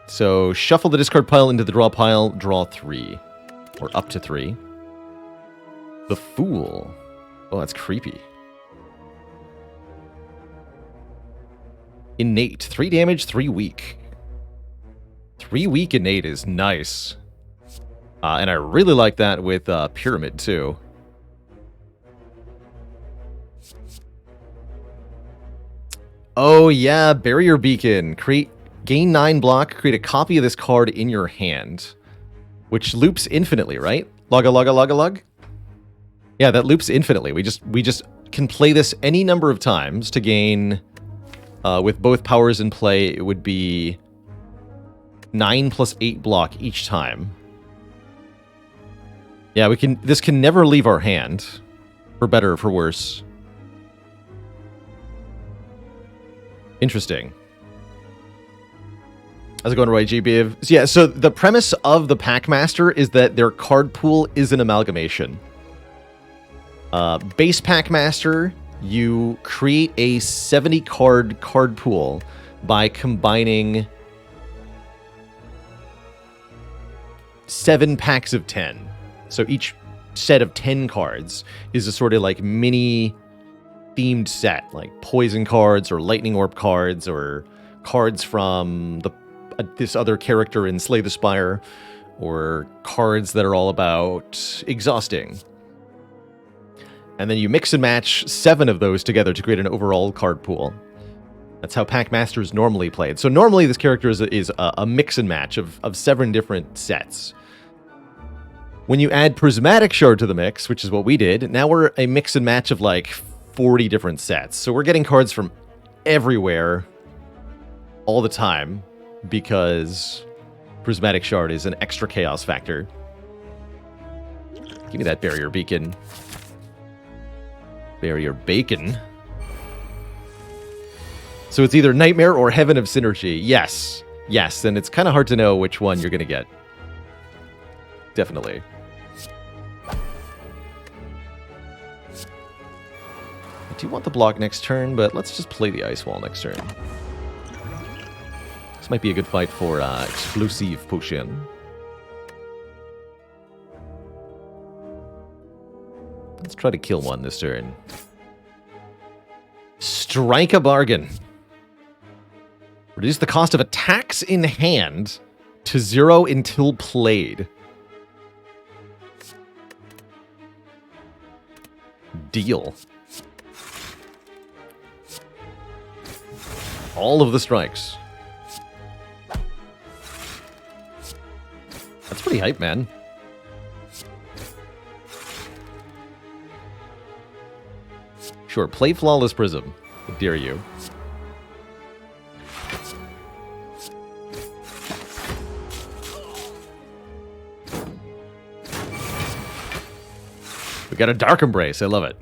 So shuffle the discard pile into the draw pile, draw 3. Or up to 3. The Fool. Oh, that's creepy. Innate. 3 damage, 3 weak. 3 weak innate is nice. And I really like that with Pyramid, too. Oh, yeah. Barrier Beacon. Gain 9 block. Create a copy of this card in your hand. Which loops infinitely, right? Lug. Yeah, that loops infinitely. We just can play this any number of times to gain... with both powers in play, it would be 9 plus 8 block each time. Yeah, this can never leave our hand. For better or for worse. Interesting. How's it going, Roy GB? Yeah, so the premise of the Packmaster is that their card pool is an amalgamation. Base Packmaster, you create a 70-card card pool by combining 7 packs of 10. So each set of 10 cards is a sort of like mini themed set, like poison cards or lightning orb cards or cards from this other character in Slay the Spire, or cards that are all about exhausting. And then you mix and match 7 of those together to create an overall card pool. That's how Packmaster is normally played. So normally this character is a mix and match of 7 different sets. When you add Prismatic Shard to the mix, which is what we did, now we're a mix and match of like 40 different sets. So we're getting cards from everywhere all the time because Prismatic Shard is an extra chaos factor. Give me that Barrier Beacon. Barrier Bacon. So it's either Nightmare or Heaven of Synergy. Yes. Yes, and it's kind of hard to know which one you're going to get. Definitely. I do want the block next turn, but let's just play the Ice Wall next turn. This might be a good fight for Explosive Potion. Let's try to kill one this turn. Strike a bargain. Reduce the cost of attacks in hand to 0 until played. Deal. All of the strikes. That's pretty hype, man. Sure, play Flawless Prism. How dare you. We got a Dark Embrace. I love it.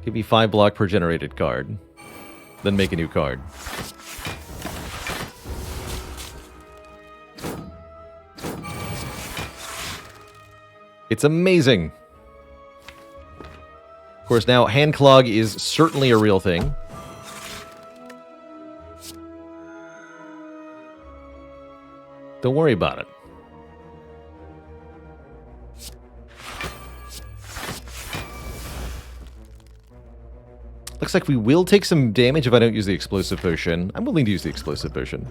Give me 5 block per generated card. Then make a new card. It's amazing. Of course, now Hand Clog is certainly a real thing. Don't worry about it. Looks like we will take some damage if I don't use the Explosive Potion. I'm willing to use the Explosive Potion.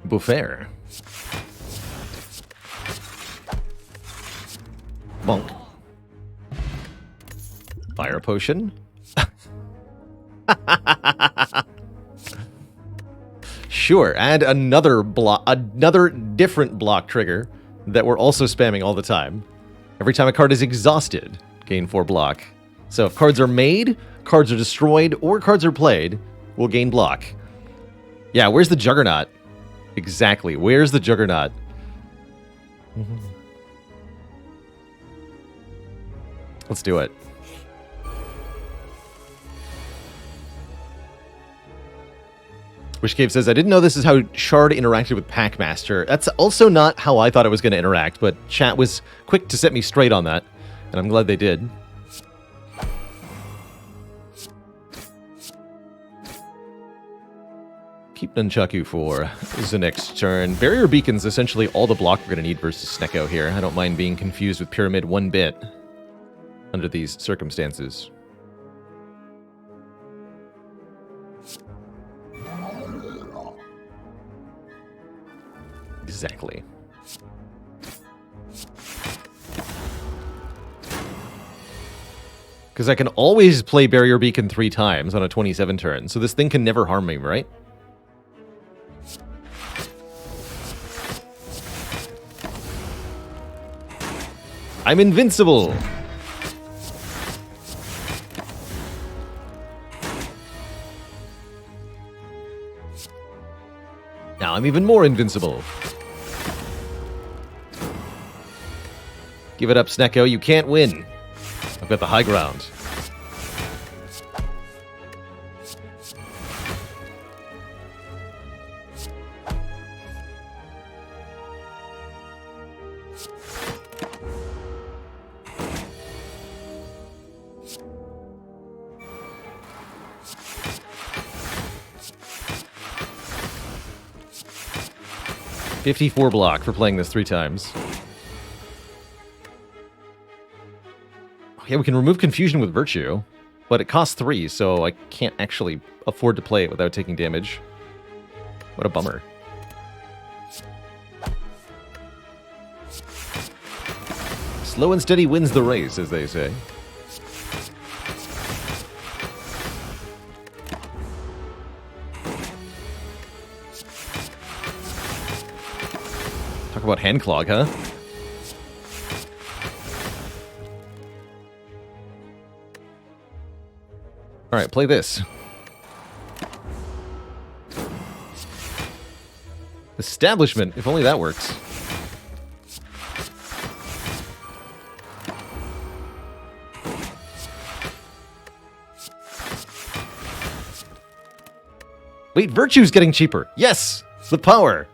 Buffair. Bonk. Fire Potion. Sure, add another different block trigger that we're also spamming all the time. Every time a card is exhausted, gain 4 block. So if cards are made, cards are destroyed, or cards are played, we'll gain block. Yeah, where's the Juggernaut? Exactly, where's the Juggernaut? Let's do it. Wishcave says, I didn't know this is how Shard interacted with Packmaster. That's also not how I thought it was going to interact, but chat was quick to set me straight on that, and I'm glad they did. Keep Nunchaku for the next turn. Barrier Beacon's essentially all the block we're going to need versus Snecko here. I don't mind being confused with Pyramid one bit under these circumstances. Exactly. Because I can always play Barrier Beacon 3 times on a 27 turn, so this thing can never harm me, right? I'm invincible! Now I'm even more invincible. Give it up, Snecko. You can't win. I've got the high ground. $54 block for playing this 3 times. Yeah, we can remove Confusion with Virtue, but it costs 3, so I can't actually afford to play it without taking damage. What a bummer. Slow and steady wins the race, as they say. Talk about hand clog, huh? Alright, play this. Establishment, if only that works. Wait, Virtue's getting cheaper. Yes! The power!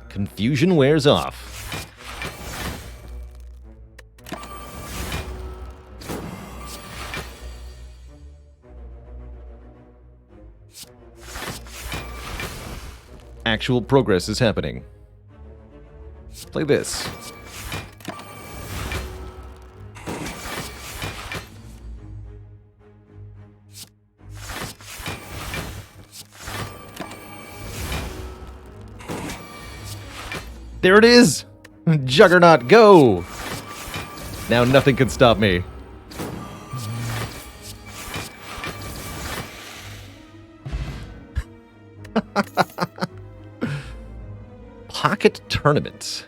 Confusion wears off. Actual progress is happening. Play this. There it is! Juggernaut, go! Now nothing can stop me. Pocket Tournament.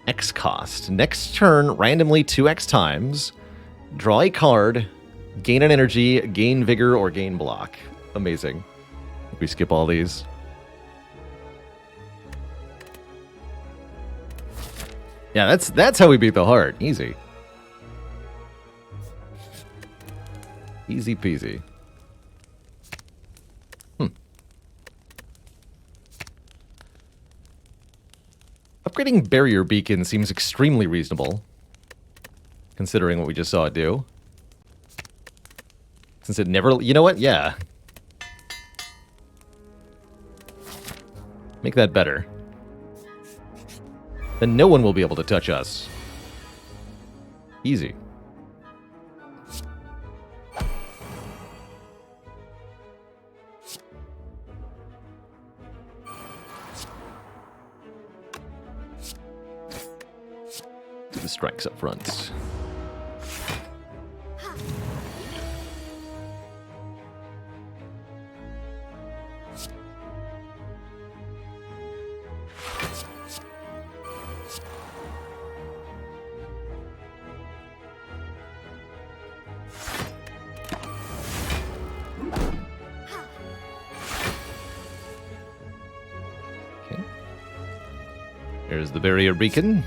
X cost. Next turn, randomly 2x times. Draw a card. Gain an energy, gain vigor, or gain block. Amazing. We skip all these. Yeah, that's how we beat the heart. Easy. Easy peasy. Upgrading Barrier Beacon seems extremely reasonable, considering what we just saw it do. Since it never... You know what? Yeah. Make that better. Then no one will be able to touch us. Easy. Do the strikes up front. There's the barrier beacon.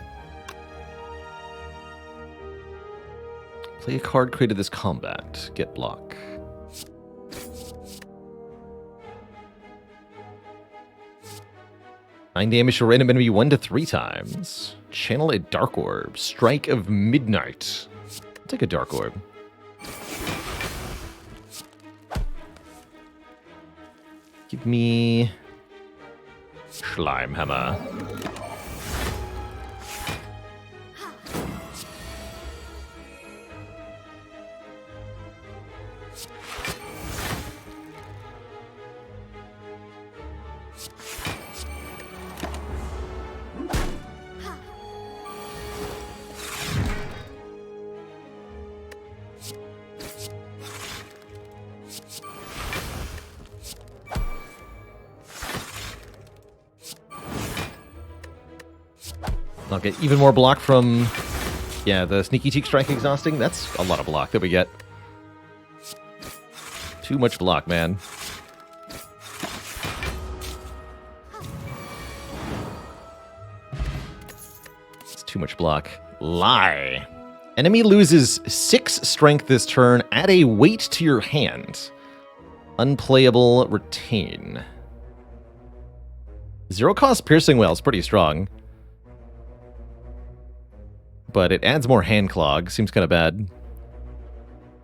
Play a card created this combat. Get block. Nine damage to random enemy 1 to 3 times. Channel a Dark Orb. Strike of Midnight. I'll take a Dark Orb. Give me Schleimhammer. I'll get even more block from, yeah, the Sneaky Cheek Strike exhausting. That's a lot of block that we get. Too much block, man. It's too much block. Lie. Enemy loses 6 strength this turn. Add a weight to your hand. Unplayable, retain. 0 cost Piercing Wail is pretty strong. But it adds more hand clog. Seems kind of bad.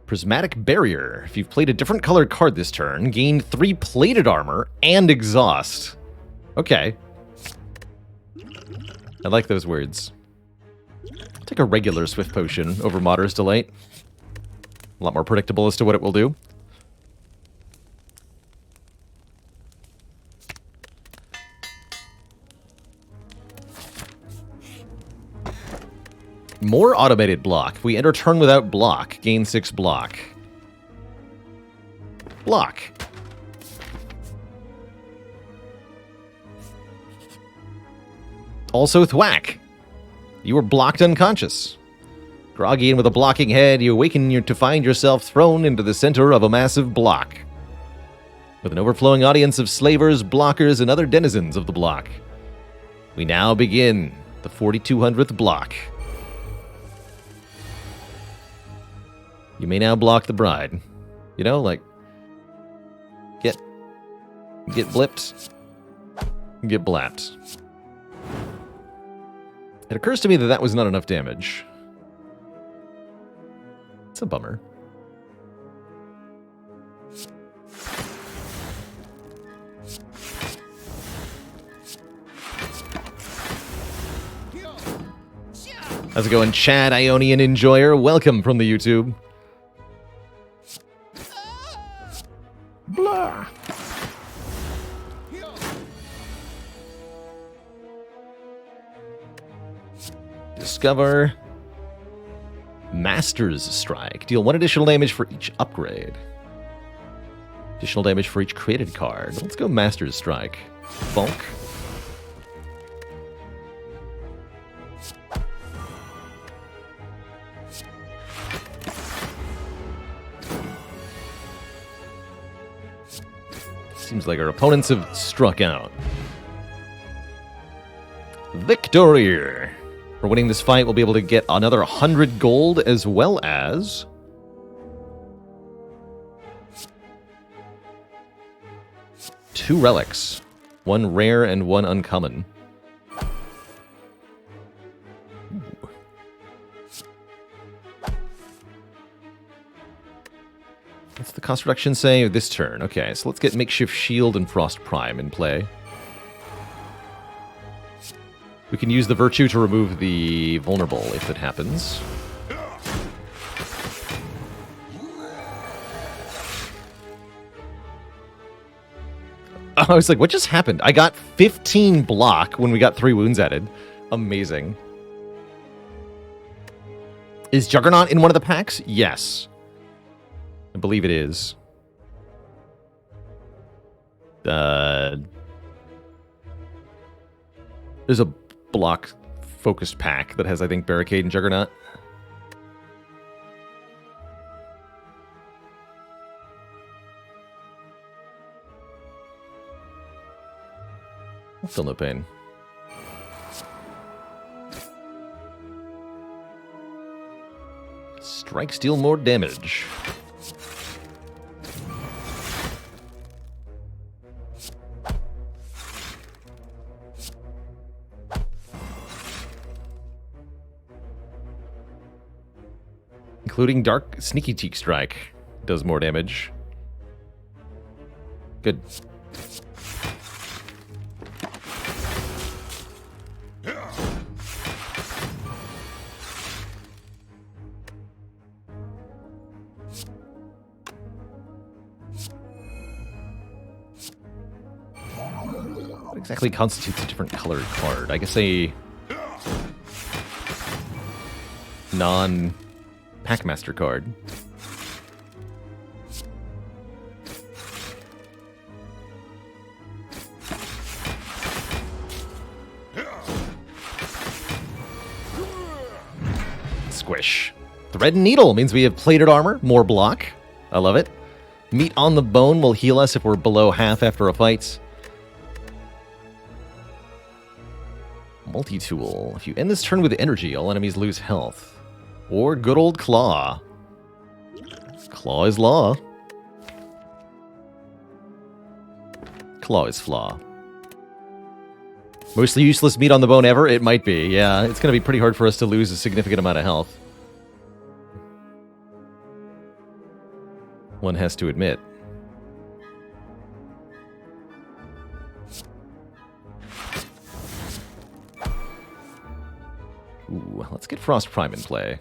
Prismatic Barrier. If you've played a different colored card this turn, gain 3 plated armor and exhaust. Okay. I like those words. I'll take a regular Swift Potion over Modder's Delight. A lot more predictable as to what it will do. More automated block. If we enter turn without block, gain 6 block. Block. Also thwack. You are blocked unconscious. Groggy and with a blocking head, you awaken to find yourself thrown into the center of a massive block. With an overflowing audience of slavers, blockers, and other denizens of the block. We now begin the 4200th block. You may now block the bride. You know, like, get blipped, get blapped. It occurs to me that that was not enough damage. It's a bummer. How's it going, Chad, Ionian Enjoyer? Welcome from the YouTube. Blah. Discover Master's Strike. Deal 1 additional damage for each upgrade. Additional damage for each created card. Let's go Master's Strike. Bulk. Seems like our opponents have struck out. Victory! For winning this fight, we'll be able to get another 100 gold as well as 2 relics. 1 rare and 1 uncommon. Ooh. What's the cost reduction say this turn? Okay, so let's get Makeshift Shield and Frost Prime in play. We can use the Virtue to remove the Vulnerable if it happens. I was like, what just happened? I got 15 block when we got 3 wounds added. Amazing. Is Juggernaut in one of the packs? Yes. I believe it is. There's a block-focused pack that has, I think, Barricade and Juggernaut. Still no pain. Strikes deal more damage. Including Dark Sneaky Teak Strike. Does more damage. Good. What exactly constitutes a different colored card? I guess a non-Packmaster card. Squish. Thread and Needle means we have plated armor, more block. I love it. Meat on the Bone will heal us if we're below half after a fight. Multi-tool. If you end this turn with energy, all enemies lose health. Or good old Claw. Claw is law. Claw is flaw. Mostly useless meat on the bone ever? It might be, yeah. It's going to be pretty hard for us to lose a significant amount of health. One has to admit. Ooh, let's get Frost Prime in play.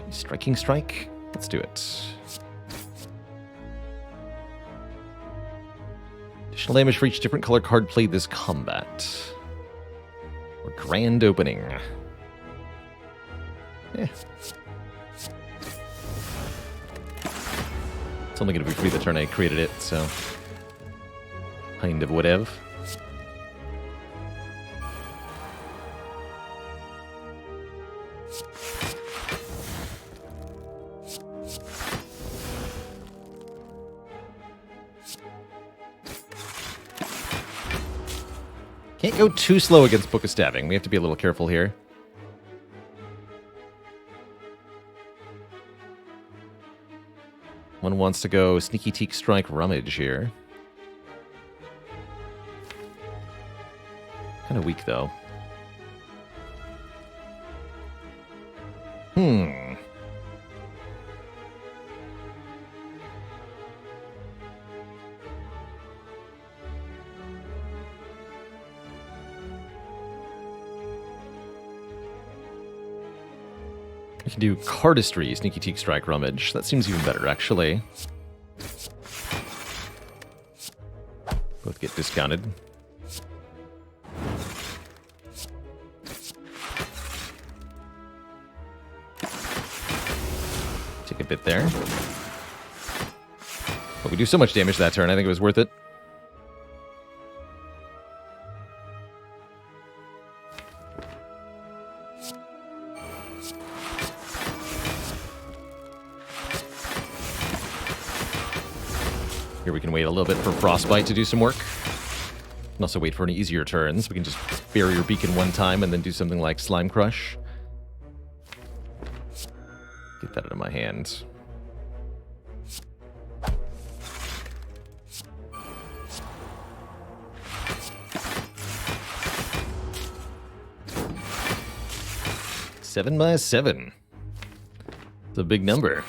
Striking Strike? Let's do it. Additional damage for each different color card played this combat. Or Grand Opening. Eh. It's only going to be free the turn I created it, so... kind of whatever. Can't go too slow against Book of Stabbing. We have to be a little careful here. One wants to go Sneaky Teak Strike Rummage here. Kind of weak, though. We can do Cardistry, Sneaky Teak Strike Rummage. That seems even better, actually. Both get discounted. Take a bit there. But we do so much damage that turn, I think it was worth it. Here we can wait a little bit for Frostbite to do some work. And also wait for any easier turns. We can just Barrier Beacon one time and then do something like Slime Crush. Get that out of my hand. Seven by 7. It's a big number.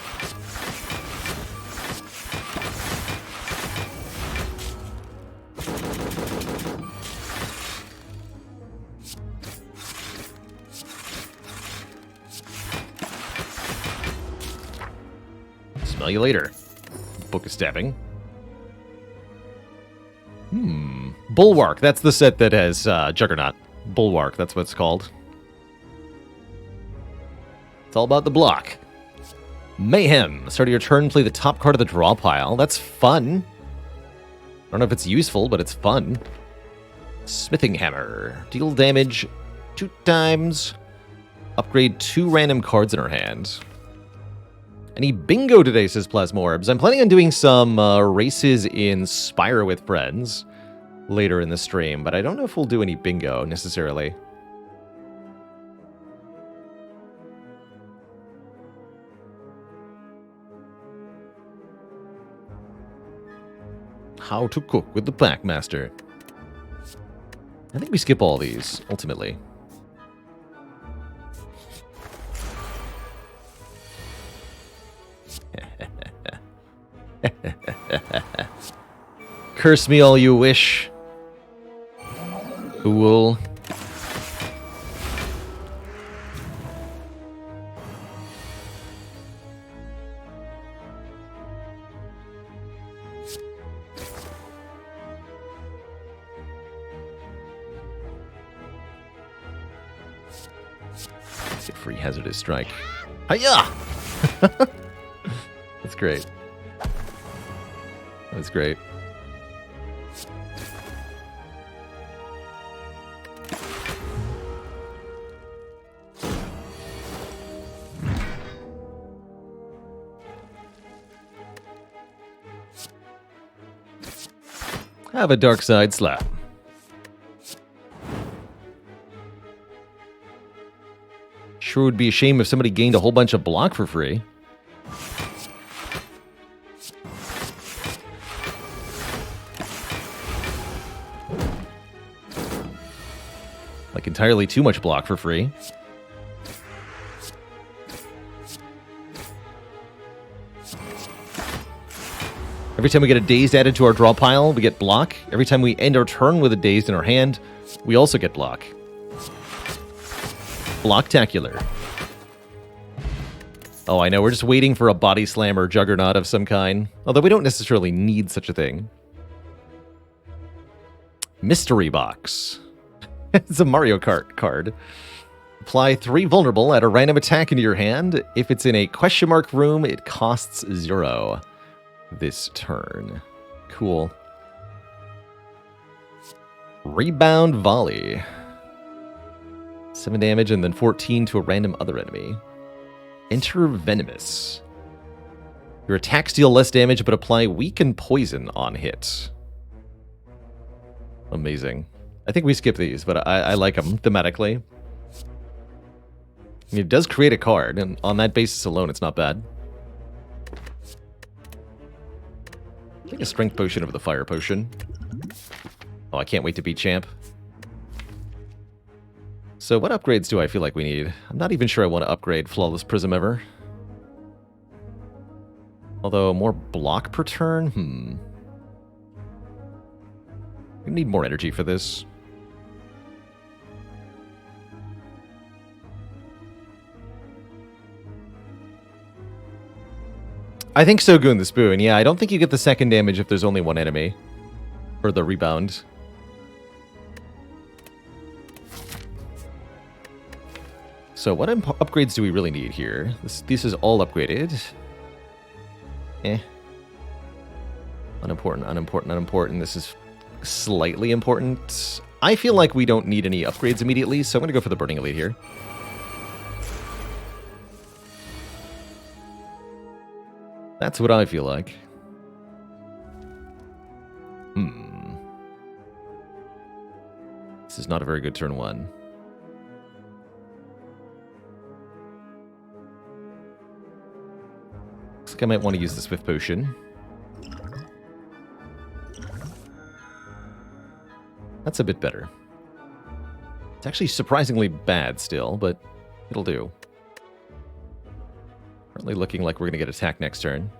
Smell you later. Book of Stabbing. Bulwark. That's the set that has Juggernaut. Bulwark, that's what it's called. It's all about the block. Mayhem. Start of your turn, play the top card of the draw pile. That's fun. I don't know if it's useful, but it's fun. Smithing Hammer. Deal damage 2 times. Upgrade 2 random cards in her hand. Any bingo today, says Plasmorbs. I'm planning on doing some races in Spire with friends later in the stream, but I don't know if we'll do any bingo necessarily. How to cook with the Packmaster. I think we skip all these, ultimately. Curse me all you wish. Fool. Free hazardous strike. Hiya! That's great. That's great. Have a dark side slap. Sure would be a shame if somebody gained a whole bunch of block for free. Like entirely too much block for free. Every time we get a dazed added to our draw pile, we get block. Every time we end our turn with a dazed in our hand, we also get block. Blocktacular. Oh, I know, we're just waiting for a body slam or juggernaut of some kind. Although we don't necessarily need such a thing. Mystery Box. It's a Mario Kart card. Apply 3 vulnerable, add a random attack into your hand. If it's in a question mark room, it costs 0 this turn. Cool. Rebound Volley. 7 damage and then 14 to a random other enemy. Enter Venomous. Your attacks deal less damage but apply weaken poison on hit. Amazing. I think we skip these, but I like them thematically. It does create a card, and on that basis alone, it's not bad. I think a Strength Potion over the Fire Potion. Oh, I can't wait to beat Champ. So what upgrades do I feel like we need? I'm not even sure I want to upgrade Flawless Prism ever. Although, more block per turn? We need more energy for this. I think so, Goon the Spoon. Yeah, I don't think you get the second damage if there's only one enemy. Or the rebound. So what upgrades do we really need here? This is all upgraded. Unimportant, unimportant, unimportant. This is slightly important. I feel like we don't need any upgrades immediately, so I'm going to go for the Burning Elite here. That's what I feel like. This is not a very good turn 1. Looks like I might want to use the Swift Potion. That's a bit better. It's actually surprisingly bad still, but it'll do. Currently looking like we're going to get attacked next turn.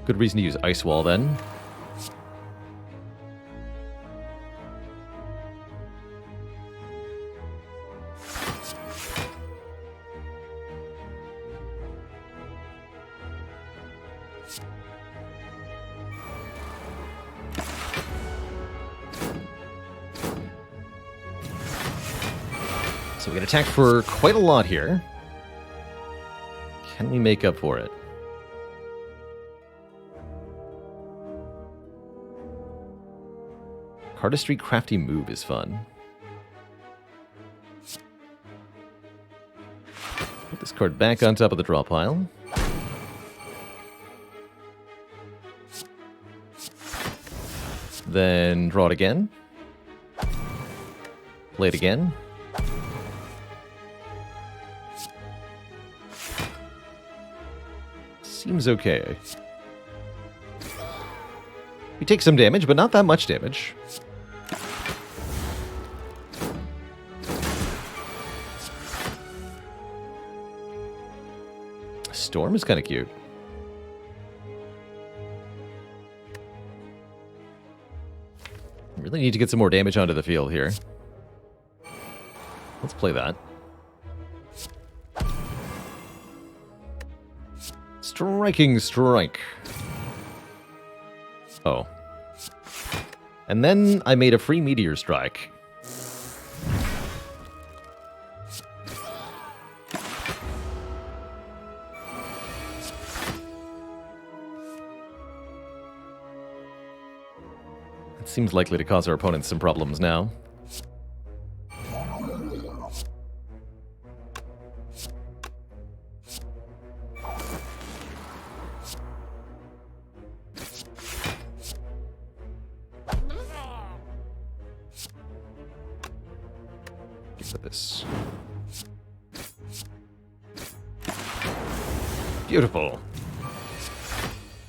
Good reason to use Ice Wall then. So we can attack for quite a lot here. Can we make up for it? Cardistry Crafty Move is fun. Discard back on top of the draw pile. Then draw it again. Play it again. Seems okay. You take some damage, but not that much damage. Storm is kind of cute. Really need to get some more damage onto the field here. Let's play that. Striking strike. Oh. And then I made a free meteor strike. It seems likely to cause our opponents some problems now. This. Beautiful.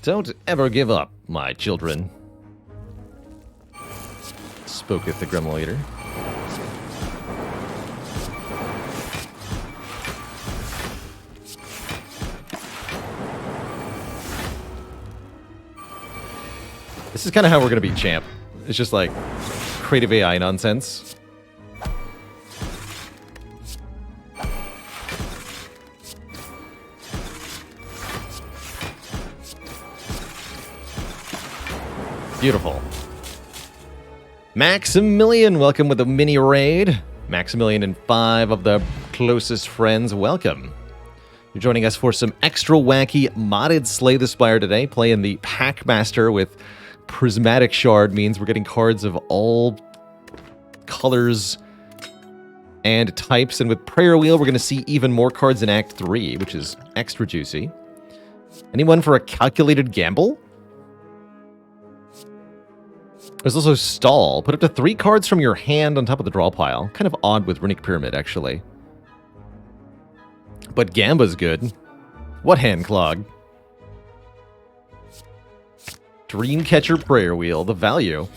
Don't ever give up, my children. Spoketh the Gremlin Leader. This is kind of how we're going to beat Champ. It's just like creative AI nonsense. Beautiful. Maximilian, welcome with a mini raid. Maximilian and 5 of the closest friends, welcome. You're joining us for some extra wacky modded Slay the Spire today, playing the Packmaster with Prismatic Shard. Means we're getting cards of all colors and types, and with Prayer Wheel we're going to see even more cards in Act 3, which is extra juicy. Anyone for a calculated gamble? There's also Stall. Put up to 3 cards from your hand on top of the draw pile. Kind of odd with Runic Pyramid, actually. But Gamba's good. What hand clog? Dreamcatcher Prayer Wheel. The value.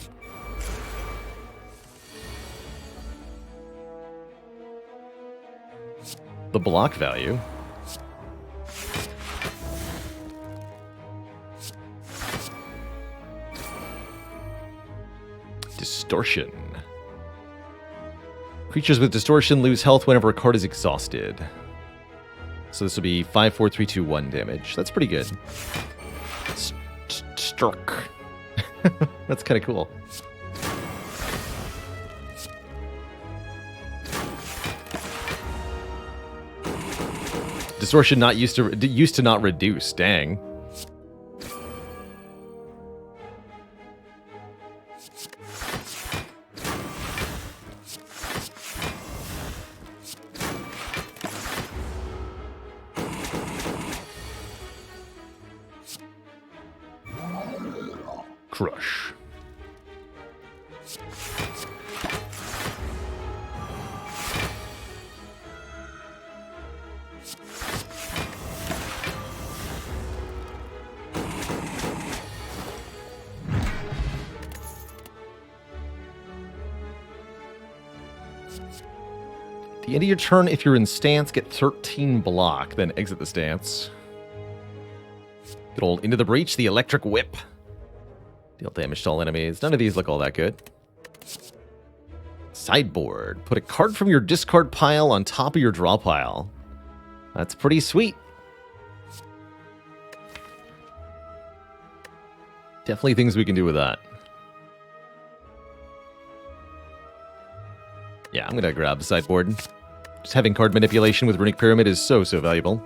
The block value. Distortion. Creatures with Distortion lose health whenever a card is exhausted. So this will be 5, 4, 3, 2, 1 damage. That's pretty good. Struck. That's kind of cool. Distortion not used to not reduce. Dang. Crush. At the end of your turn, if you're in stance, get 13 block, then exit the stance. Good old Into the Breach, the Electric Whip. Deal damage to all enemies. None of these look all that good. Sideboard. Put a card from your discard pile on top of your draw pile. That's pretty sweet. Definitely things we can do with that. Yeah, I'm going to grab the sideboard. Just having card manipulation with Runic Pyramid is so valuable.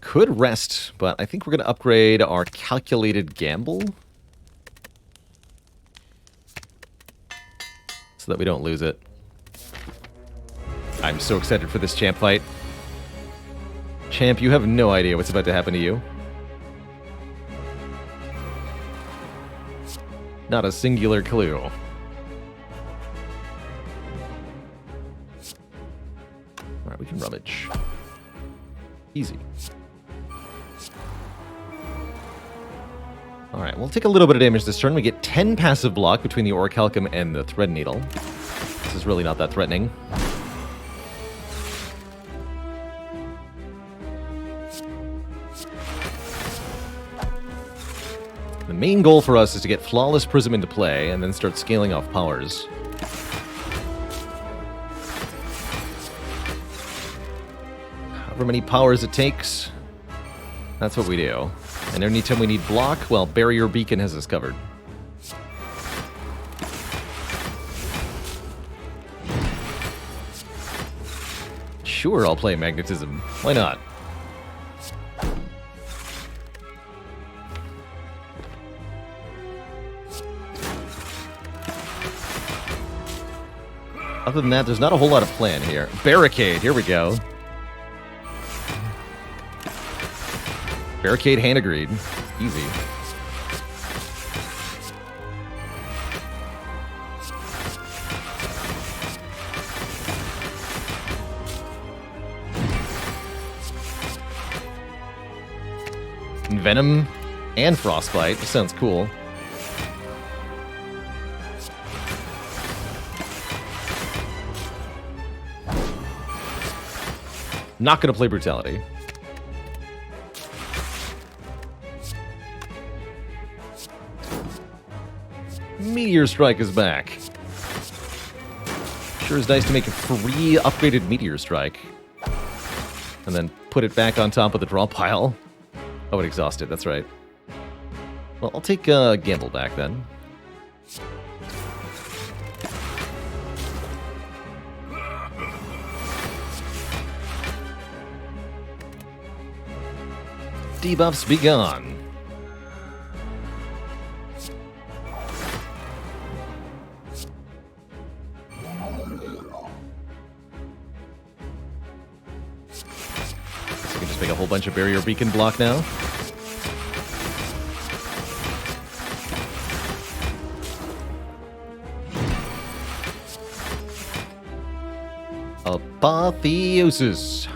Could rest, but I think we're going to upgrade our Calculated Gamble. So that we don't lose it. I'm so excited for this champ fight. Champ, you have no idea what's about to happen to you. Not a singular clue. Alright, we can rummage. Easy. Alright, we'll take a little bit of damage this turn. We get 10 passive block between the Orichalcum and the Thread Needle. This is really not that threatening. The main goal for us is to get Flawless Prism into play and then start scaling off powers. However many powers it takes, that's what we do. And anytime we need block, well, Barrier Beacon has us covered. Sure, I'll play Magnetism. Why not? Other than that, there's not a whole lot of plan here. Barricade, here we go. Barricade, hand agreed. Easy. Venom and Frostbite. This sounds cool. Not gonna play Brutality. Meteor Strike is back. Sure is nice to make a free upgraded Meteor Strike. And then put it back on top of the draw pile. Oh, it exhausted, that's right. Well, I'll take Gamble back then. Debuffs be gone. So we can just make a whole bunch of Barrier Beacon block now. Apotheosis.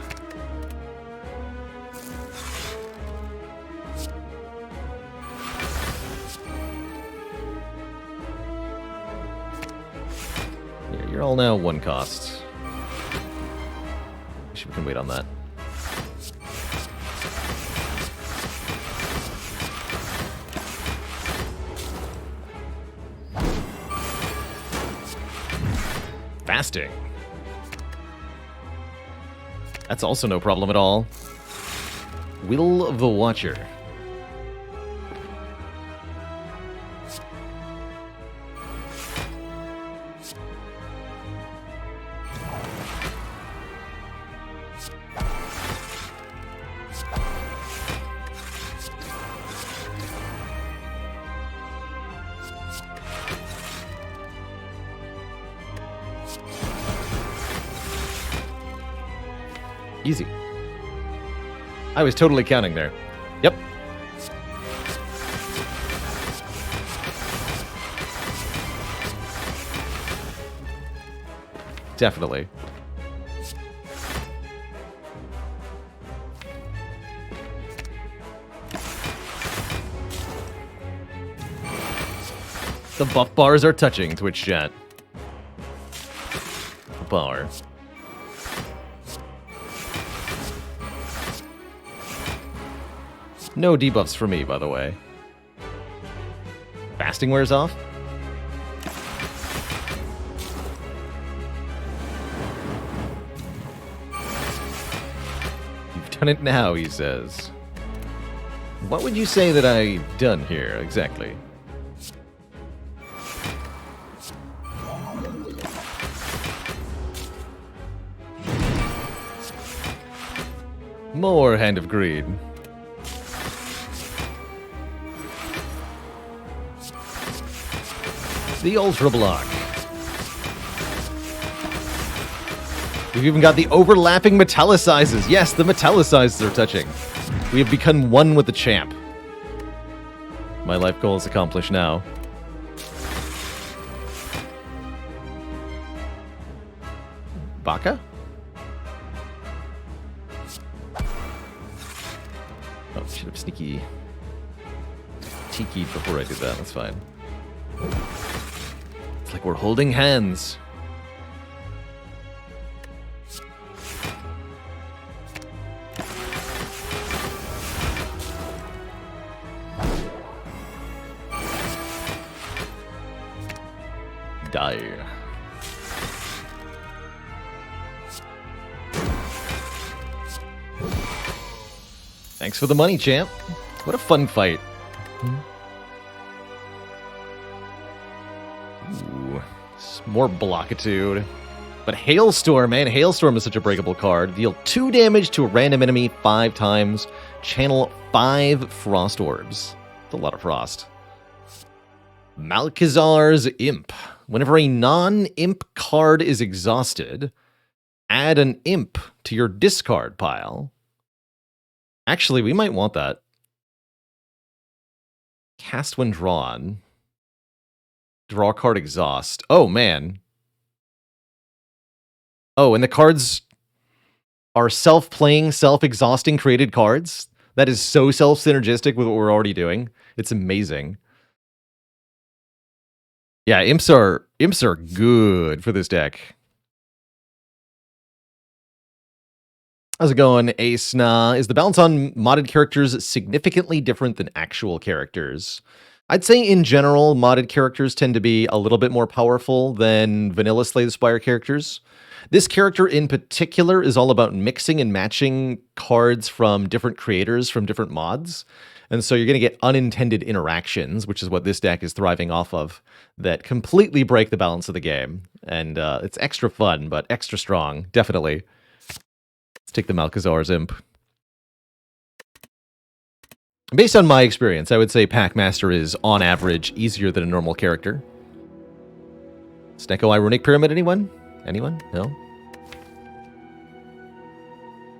You're all now one cost. Actually, we can wait on that. Fasting. That's also no problem at all. Will of the Watcher. Easy. I was totally counting there. Yep. Definitely. The buff bars are touching, Twitch chat. Power. No debuffs for me, by the way. Fasting wears off? You've done it now, he says. What would you say that I've done here, exactly? More Hand of Greed. The Ultra Block. We've even got the overlapping metallicizes. Yes, the metallicizes are touching. We have become one with the champ. My life goal is accomplished now. Baka? Oh, should have sneaky tiki'd before I did that. That's fine. It's like we're holding hands. Die. Thanks for the money, champ. What a fun fight. Ooh, more blockitude. But Hailstorm, man, Hailstorm is such a breakable card. Deal 2 damage to a random enemy 5 times. Channel 5 Frost Orbs. That's a lot of frost. Malkazar's Imp. Whenever a non-imp card is exhausted, add an imp to your discard pile. Actually, we might want that. Cast when drawn. Draw card exhaust. Oh, man. Oh, and the cards are self-playing, self-exhausting created cards? That is so self-synergistic with what we're already doing. It's amazing. Yeah, imps are good for this deck. How's it going, Ace? Is the balance on modded characters significantly different than actual characters? I'd say in general, modded characters tend to be a little bit more powerful than vanilla Slay the Spire characters. This character in particular is all about mixing and matching cards from different creators from different mods. And so you're going to get unintended interactions, which is what this deck is thriving off of, that completely break the balance of the game. And it's extra fun, but extra strong, definitely. Let's take the Malkazar's Imp. Based on my experience, I would say Packmaster is, on average, easier than a normal character. Snecko Ironic Pyramid, anyone? Anyone? No?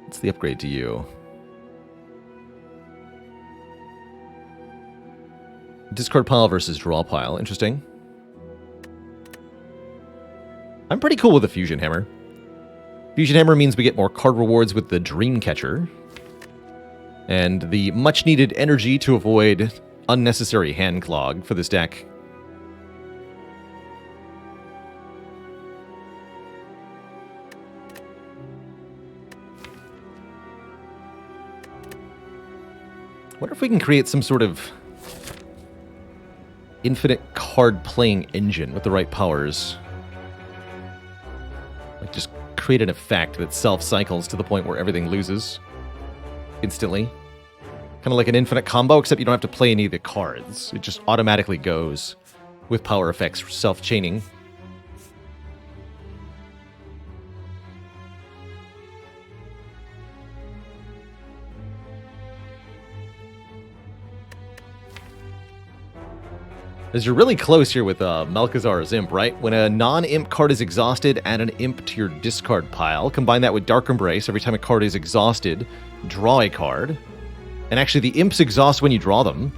What's the upgrade to you? Discard pile versus draw pile. Interesting. I'm pretty cool with the Fusion Hammer. Fusion Hammer means we get more card rewards with the Dreamcatcher. And the much-needed energy to avoid unnecessary hand clog for this deck. Wonder if we can create some sort of infinite card-playing engine with the right powers. Like, just create an effect that self-cycles to the point where everything loses instantly. Kind of like an infinite combo, except you don't have to play any of the cards. It just automatically goes with power effects self-chaining. As you're really close here with Malkazar's Imp, right? When a non-imp card is exhausted, add an imp to your discard pile. Combine that with Dark Embrace. Every time a card is exhausted, draw a card. And actually, the imps exhaust when you draw them.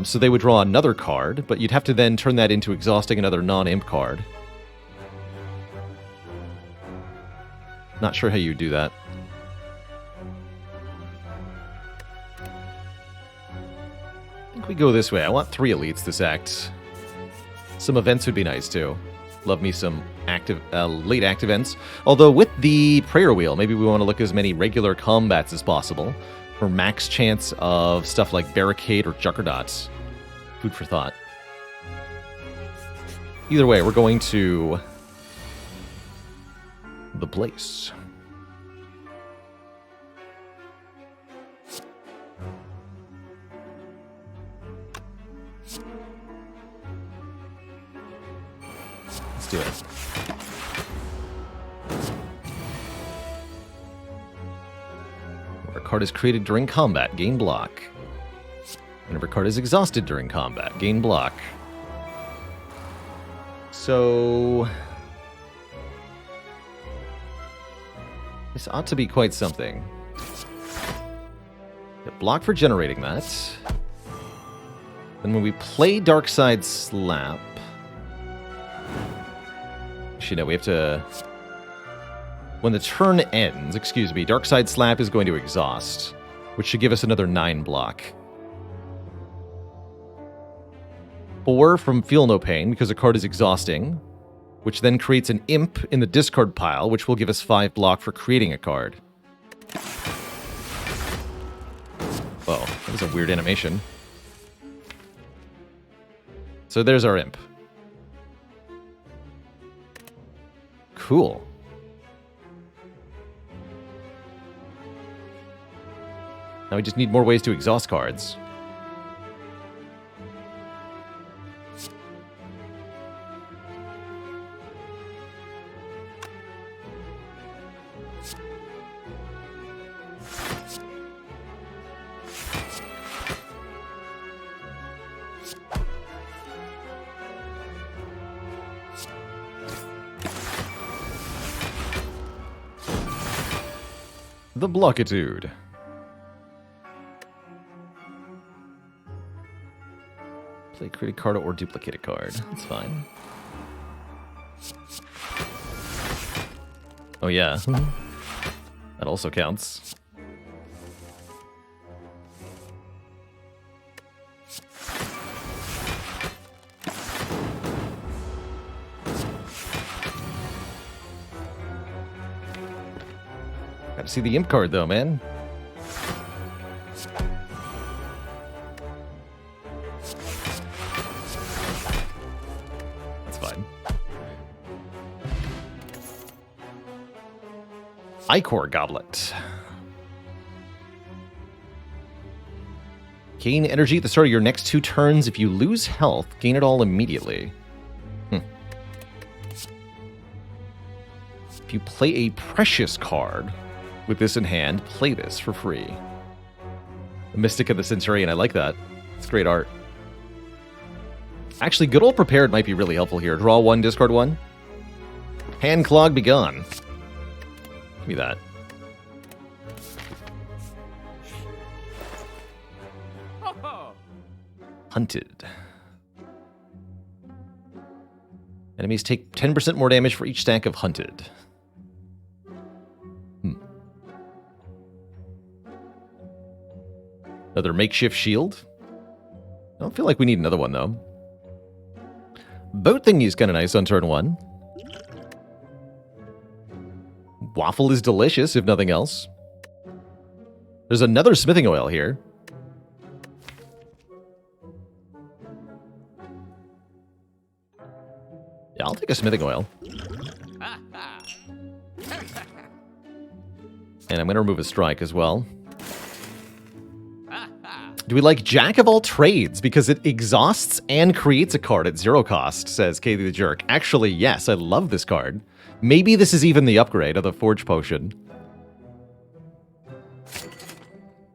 So they would draw another card, but you'd have to then turn that into exhausting another non-imp card. Not sure how you do that. I think we go this way. I want 3 elites this act. Some events would be nice, too. Love me some active, late act events. Although with the prayer wheel, maybe we want to look at as many regular combats as possible for max chance of stuff like Barricade or Juggernaut. Food for thought. Either way, we're going to the place. Let's do it. Whenever a card is created during combat, gain block. Whenever a card is exhausted during combat, gain block. So This ought to be quite something. Get block for generating that. Then when we play Darkside Slap... Actually, no, we have to... When the turn ends, excuse me, Darkside Slap is going to exhaust, which should give us another 9 block. 4 from Feel No Pain, because a card is exhausting, which then creates an Imp in the discard pile, which will give us 5 block for creating a card. Whoa, that was a weird animation. So there's our Imp. Cool. Now we just need more ways to exhaust cards. The Blockitude. Play create a card or duplicate a card. That's fine. Oh yeah. That also counts. Gotta see the Imp card though, man. That's fine. Ichor Goblet. Gain energy at the start of your next 2 turns. If you lose health, gain it all immediately. If you play a precious card with this in hand, play this for free. The Mystic of the Centurion, I like that. It's great art. Actually, good old Prepared might be really helpful here. Draw 1, discard 1. Hand Clog be gone. Give me that. Hunted. Enemies take 10% more damage for each stack of Hunted. Another makeshift shield. I don't feel like we need another one, though. Boat Thingy's kind of nice on turn 1. Waffle is delicious, if nothing else. There's another smithing oil here. Yeah, I'll take a smithing oil. And I'm going to remove a strike as well. Do we like Jack of all trades? Because it exhausts and creates a card at 0 cost, says Katie the Jerk. Actually, yes, I love this card. Maybe this is even the upgrade of the Forge Potion.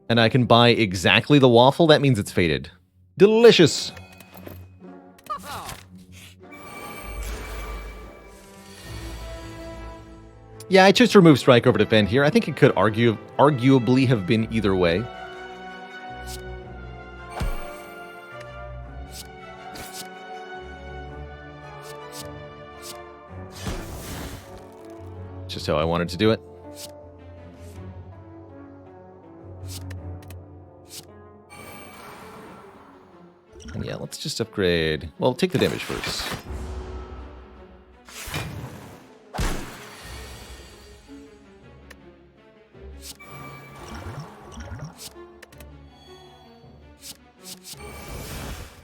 And I can buy exactly the waffle? That means it's faded. Delicious! Yeah, I chose to remove Strike over Defend here. I think it could arguably have been either way. Just how I wanted to do it. And yeah, let's just upgrade. Well, take the damage first.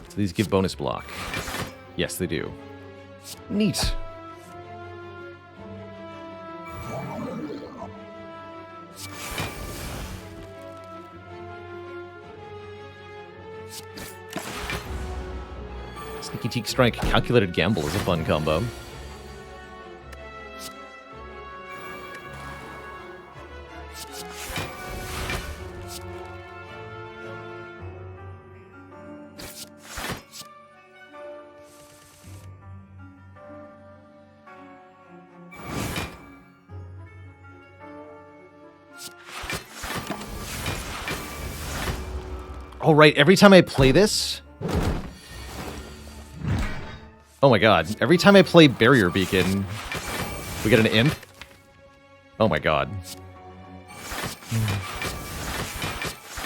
So these give bonus block. Yes, they do. Neat. Sneaky Teak Strike, Calculated Gamble is a fun combo. Oh, right. Every time I play this... Oh my god. Every time I play Barrier Beacon, we get an imp. Oh my god.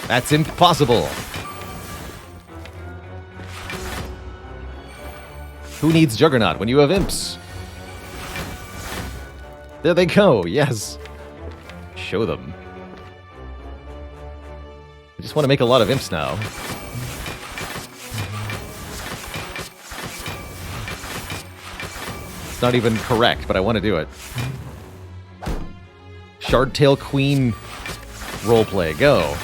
That's impossible. Who needs Juggernaut when you have imps? There they go, yes. Show them. I just want to make a lot of imps now. It's not even correct, but I want to do it. Shardtail Queen roleplay, go.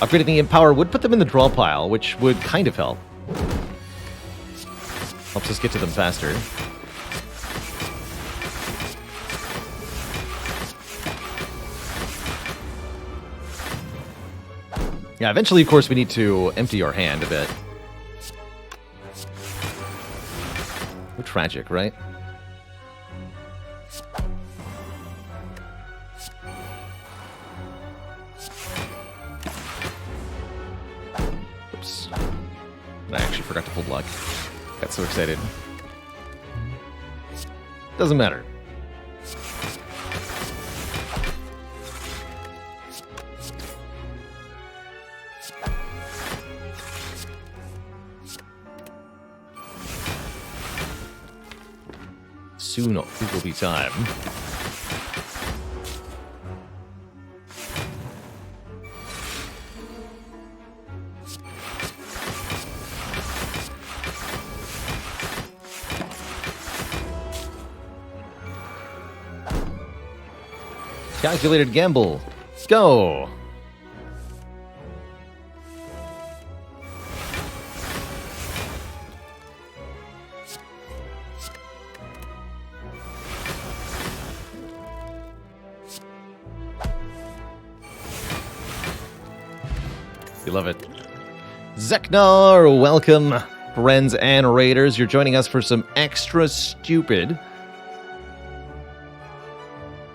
Upgrading the imp power would put them in the draw pile, which would kind of help. Helps us get to them faster. Yeah, eventually, of course, we need to empty our hand a bit. We're tragic, right? Oops. I actually forgot to pull luck. Got so excited. Doesn't matter. Soon it will be time. Calculated gamble. Go! We love it. Zeknar, welcome, friends and raiders. You're joining us for some extra stupid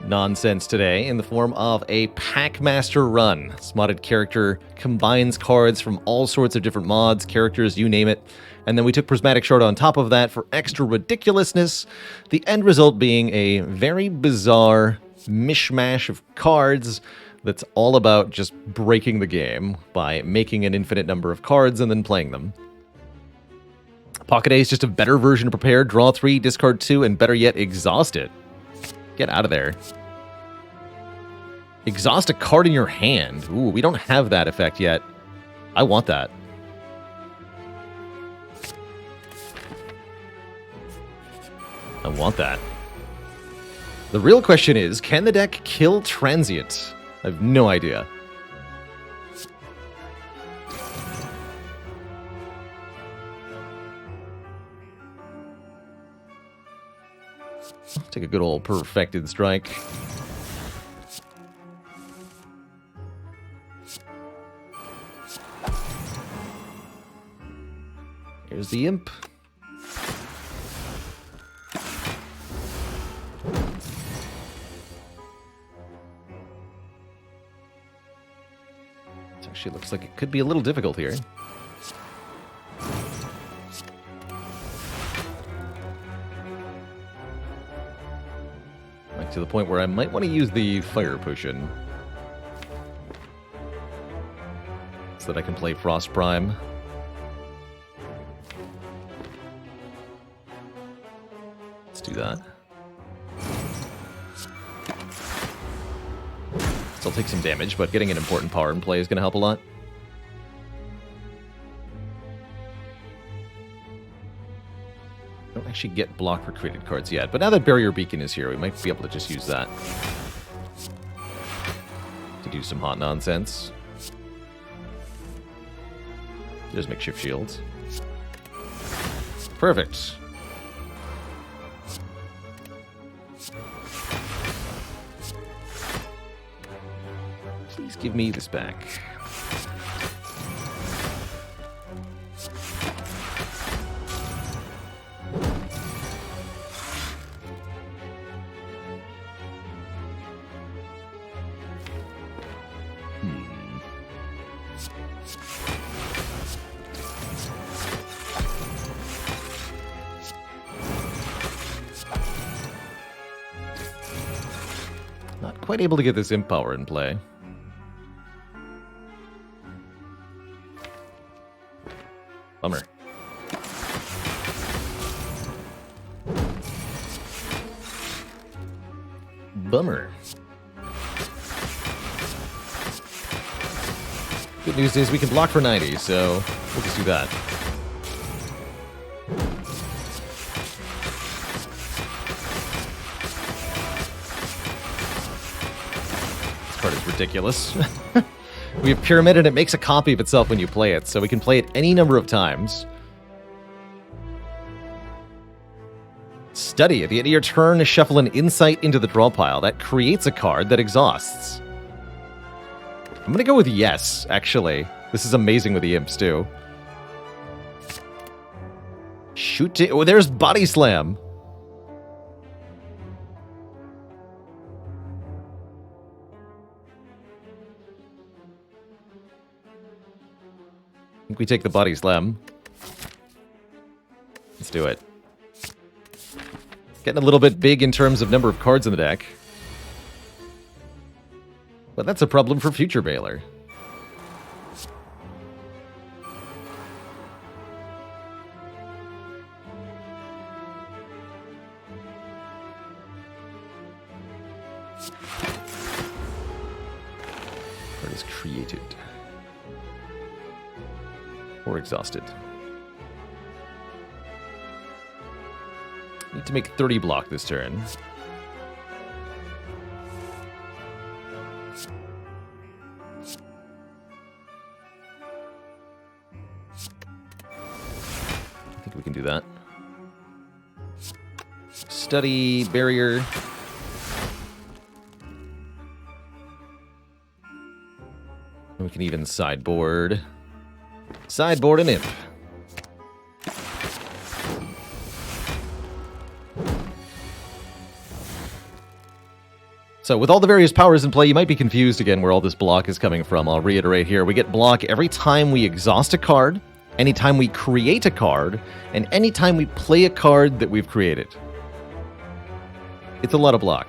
nonsense today in the form of a Packmaster run. This modded character combines cards from all sorts of different mods, characters, you name it. And then we took Prismatic Shard on top of that for extra ridiculousness. The end result being a very bizarre mishmash of cards that's all about just breaking the game by making an infinite number of cards and then playing them. Pocket Ace, just a better version of Prepared. Draw 3, discard 2, and better yet, exhaust it. Get out of there. Exhaust a card in your hand. Ooh, we don't have that effect yet. I want that. I want that. The real question is, can the deck kill Transient? I have no idea. Take a good old Perfected Strike. Here's the imp. It actually looks like it could be a little difficult here. Like to the point where I might want to use the Fire Potion so that I can play Frost Prime. Let's do that. Still take some damage, but getting an important power in play is going to help a lot. Don't actually get block for created cards yet, but now that Barrier Beacon is here, we might be able to just use that to do some hot nonsense. There's Makeshift Shields. Perfect. Please give me this back. quite able to get this imp power in play. Bummer. Bummer. Good news is we can block for 90, so we'll just do that. This card is ridiculous. We have Pyramid and it makes a copy of itself when you play it, so we can play it any number of times. Study. At the end of your turn, shuffle an Insight into the draw pile. That creates a card that exhausts. I'm going to go with yes, actually. This is amazing with the imps, too. Shoot it. Oh, there's Body Slam. I think we take the Body Slam. Let's do it. Getting a little bit big in terms of number of cards in the deck. But that's a problem for future Baylor. Card is created. Or exhausted. Need to make 30 block this turn. I think we can do that. Study, barrier. We can even sideboard. Sideboard an imp. So with all the various powers in play, you might be confused again where all this block is coming from. I'll reiterate here. We get block every time we exhaust a card, anytime we create a card, and anytime we play a card that we've created. It's a lot of block.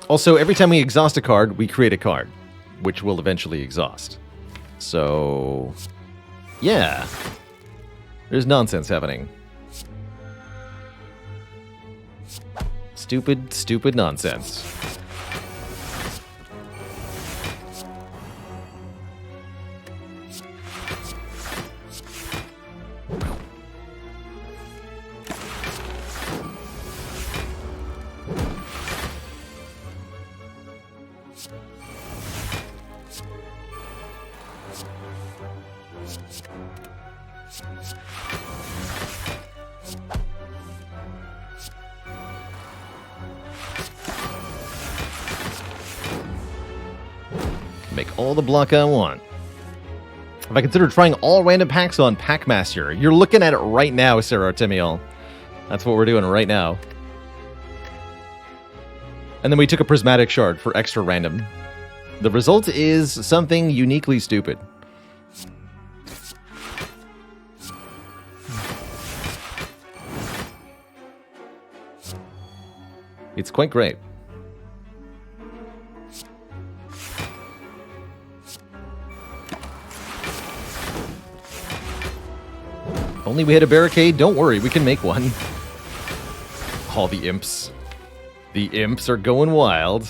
Also, every time we exhaust a card, we create a card, which will eventually exhaust. So, yeah. There's nonsense happening. Stupid, stupid nonsense. Make all the block I want. If I consider trying all random packs on Packmaster, you're looking at it right now, Sarah Artemiel. That's what we're doing right now. And then we took a Prismatic Shard for extra random. The result is something uniquely stupid. It's quite great. Only we hit a barricade? Don't worry, we can make one. All the imps. The imps are going wild.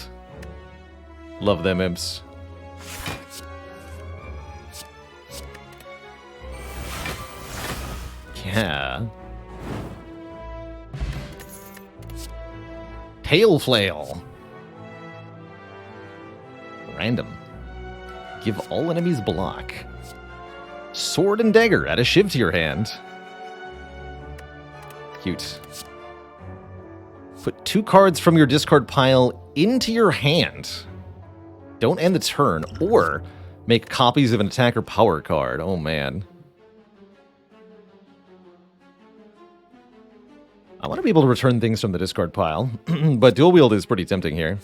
Love them imps. Yeah. Tail Flail. Random. Give all enemies block. Sword and Dagger. Add a Shiv to your hand. Cute. Put 2 cards from your discard pile into your hand. Don't end the turn, or make copies of an attacker power card. Oh, man. I want to be able to return things from the discard pile, but dual wield is pretty tempting here.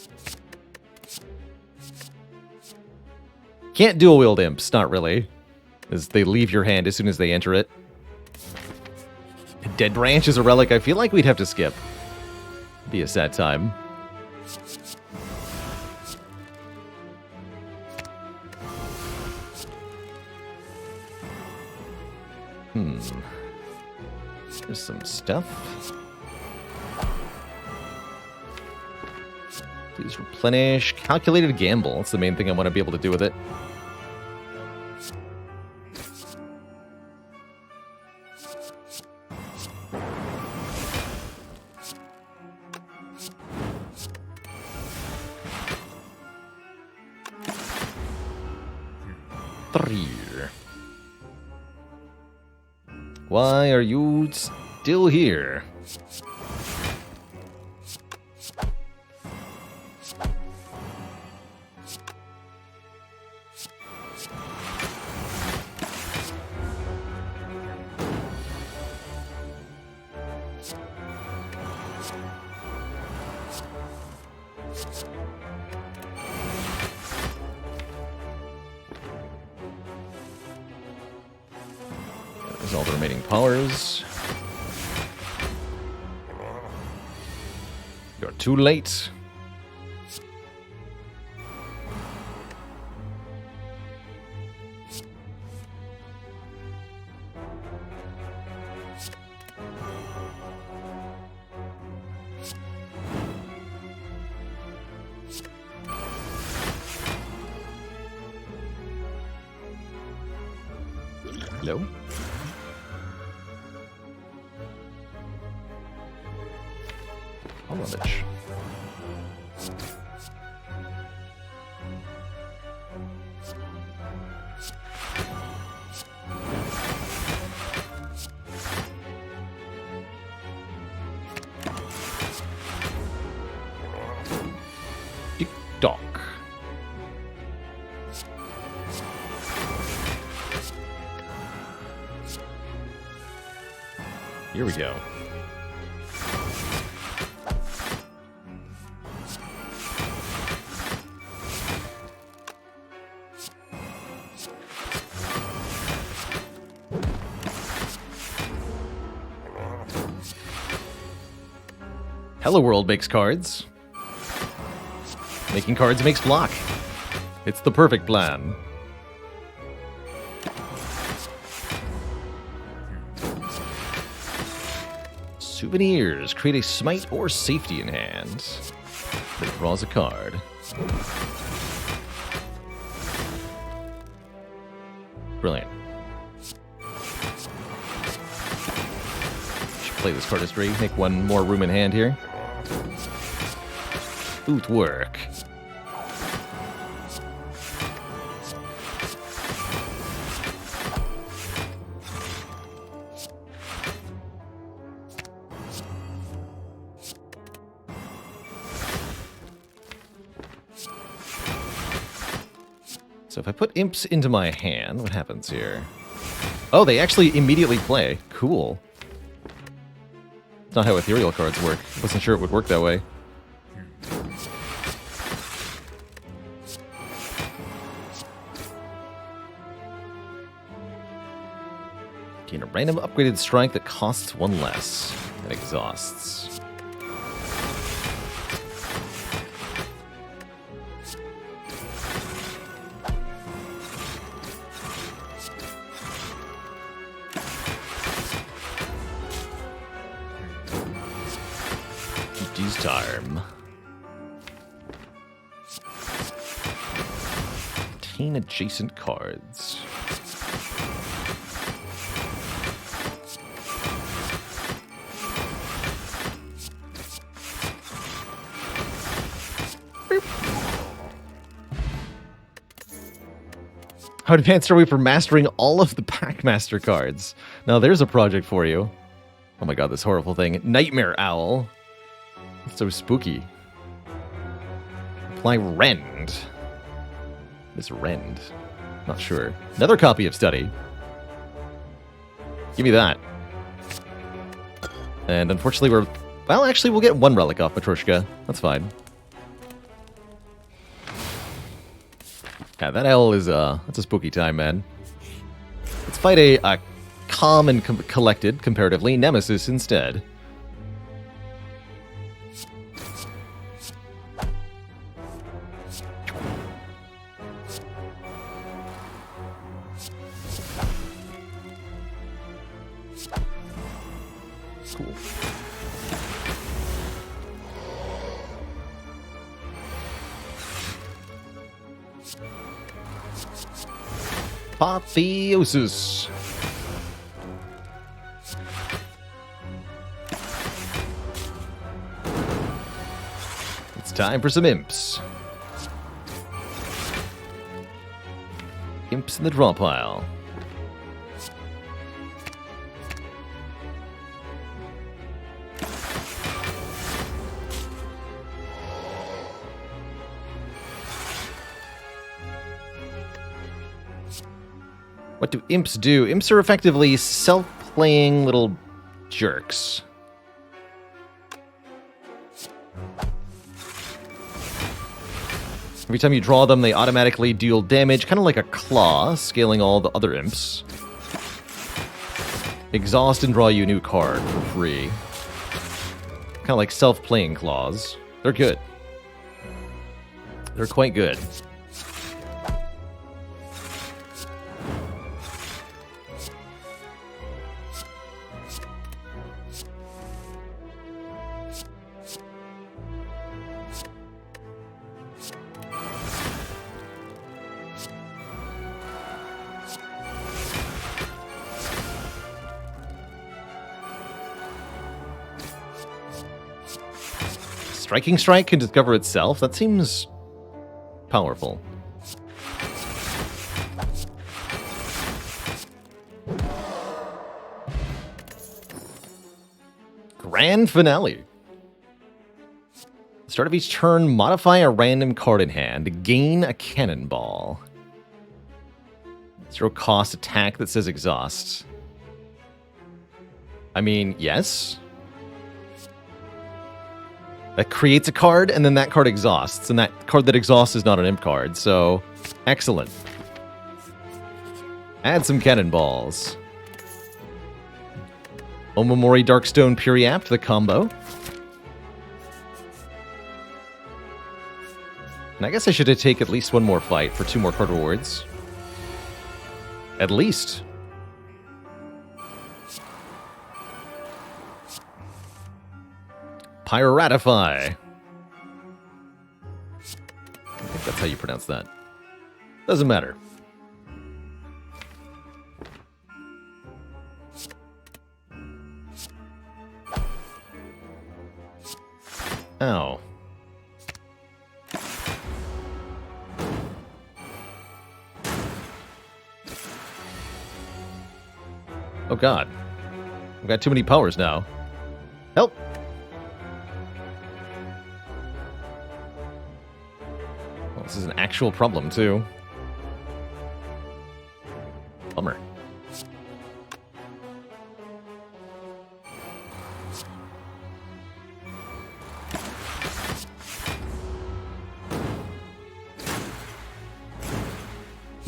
Can't dual wield imps, not really, as they leave your hand as soon as they enter it. Dead Branch is a relic I feel like we'd have to skip. Be a sad time. There's some stuff. Please replenish. Calculated gamble. That's the main thing I want to be able to do with it. Why are you still here? There's all the remaining powers. You're too late. Hello? Oh, rubbish. Tick-tock. Here we go. Hello World makes cards. Making cards makes block. It's the perfect plan. Souvenirs. Create a smite or safety in hand that draws a card. Brilliant. Should play this cardistry. Make one more room in hand here. Footwork. So if I put imps into my hand, what happens here? Oh, they actually immediately play. Cool. That's not how ethereal cards work. Wasn't sure it would work that way. Gain a random upgraded strike that costs one less and exhausts. GG's time. 10 adjacent cards. How advanced are we for mastering all of the Packmaster cards? Now there's a project for you. Oh my god, this horrible thing. Nightmare Owl. It's so spooky. Apply Rend. This Rend. Not sure. Another copy of Study. Give me that. And unfortunately we're... Well, actually we'll get one relic off Matryoshka. That's fine. Yeah, that owl is, that's a spooky time, man. Let's fight a calm and collected, comparatively. Nemesis instead. Cool. Apotheosis. It's time for some imps. Imps in the draw pile. What do imps do? Imps are effectively self-playing little jerks. Every time you draw them, they automatically deal damage, kind of like a claw, scaling all the other imps. Exhaust and draw you a new card for free. Kind of like self-playing claws. They're good. They're quite good. Striking Strike can discover itself? That seems powerful. Grand Finale. Start of each turn, modify a random card in hand. Gain a cannonball. 0 cost attack that says exhaust. I mean, yes. That creates a card, and then that card exhausts. And that card that exhausts is not an imp card, so excellent. Add some cannonballs. Omamori Darkstone Puriapt, the combo. And I guess I should take at least one more fight for 2 more card rewards. At least. Pyratify. I think that's how you pronounce that. Doesn't matter. Ow. Oh god. I've got too many powers now. Help! Well, this is an actual problem, too. Bummer.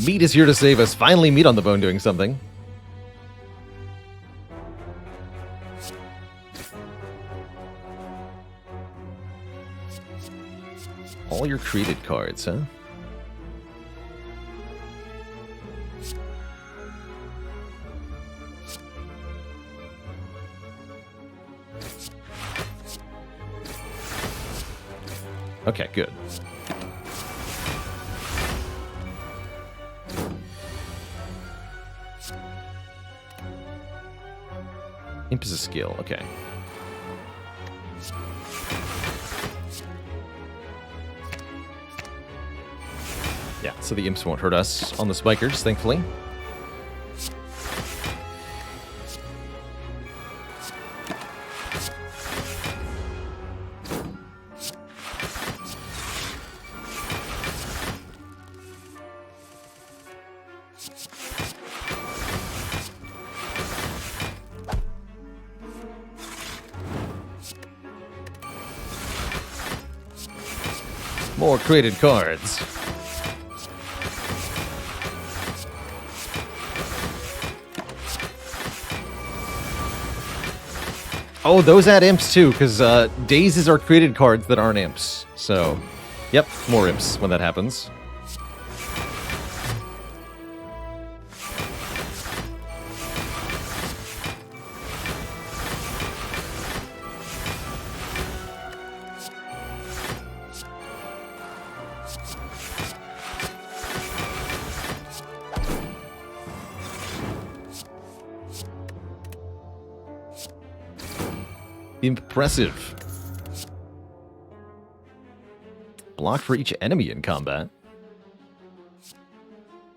Meat is here to save us. Finally, Meat on the Bone doing something. All your created cards, huh? Okay, good. Imp is a skill, okay. Yeah, so the imps won't hurt us on the spikers, thankfully. More created cards. Oh, those add imps too, because dazes are created cards that aren't imps. So, yep, more imps when that happens. Impressive. Block for each enemy in combat.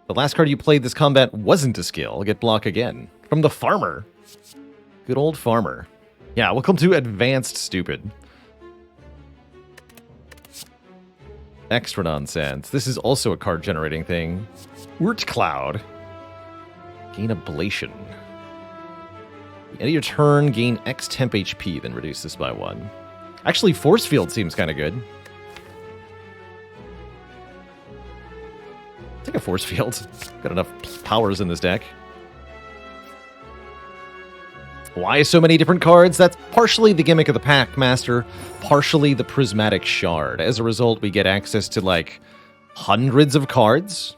The last card you played this combat wasn't a skill. Get block again. From the Farmer. Good old Farmer. Yeah, welcome to Advanced Stupid. Extra nonsense. This is also a card generating thing. Wort Cloud. Gain Ablation. End of your turn, gain X temp HP, then reduce this by 1. Actually, Force Field seems kind of good. Take a Force Field. Got enough powers in this deck. Why so many different cards? That's partially the gimmick of the Packmaster, partially the Prismatic Shard. As a result, we get access to, like, hundreds of cards.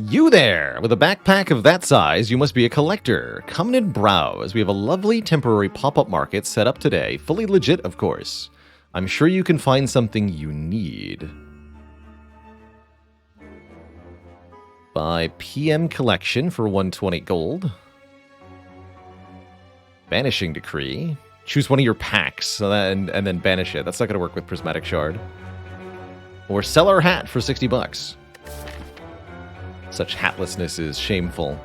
You there! With a backpack of that size, you must be a collector. Come and browse. We have a lovely temporary pop-up market set up today. Fully legit, of course. I'm sure you can find something you need. Buy PM Collection for 120 gold. Banishing Decree. Choose one of your packs and then banish it. That's not going to work with Prismatic Shard. Or sell our hat for 60 bucks. Such hatlessness is shameful.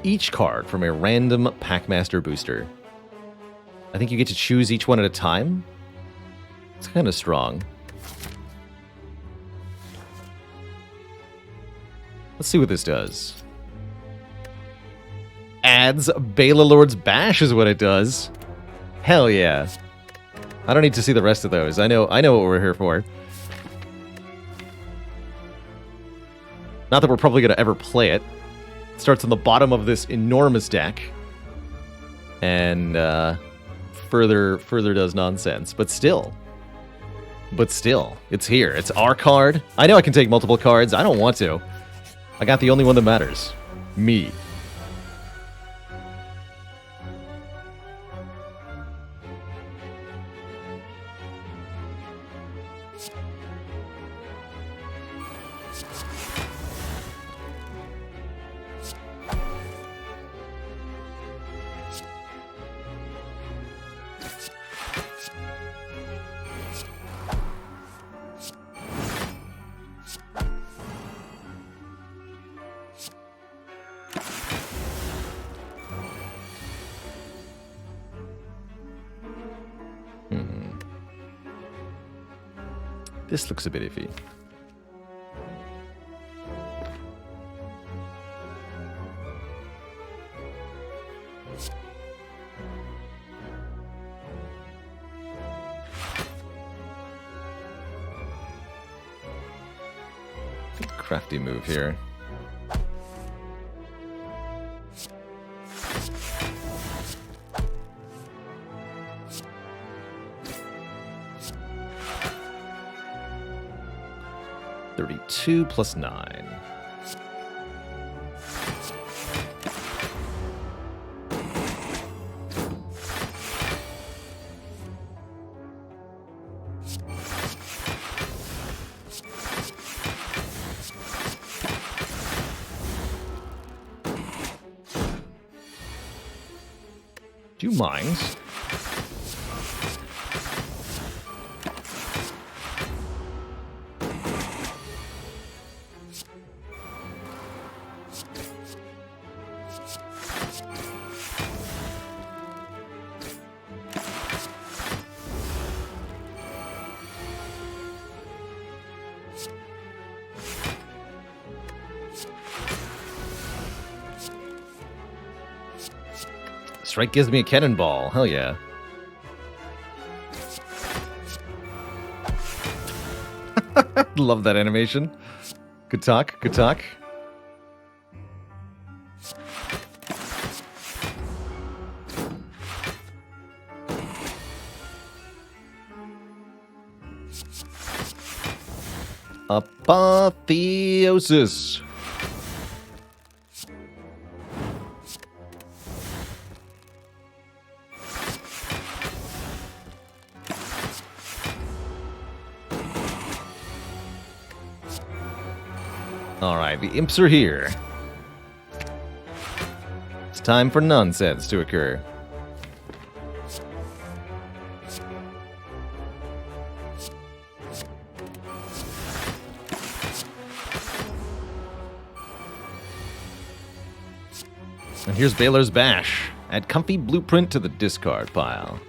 Each card from a random Packmaster booster. I think you get to choose each one at a time. It's kind of strong. Let's see what this does. Adds Bela Lord's Bash is what it does. Hell yeah. I don't need to see the rest of those. I know what we're here for. Not that we're probably going to ever play it. It starts on the bottom of this enormous deck. And further does nonsense. But still, it's here. It's our card. I know I can take multiple cards. I don't want to. I got the only one that matters. Me. This looks a bit iffy. Crafty move here. $32 plus 9. Do you mind? Strike gives me a cannonball. Hell yeah. Love that animation. Good talk, good talk. Apotheosis. Alright, the imps are here. It's time for nonsense to occur. And here's Baylor's Bash. Add comfy blueprint to the discard pile.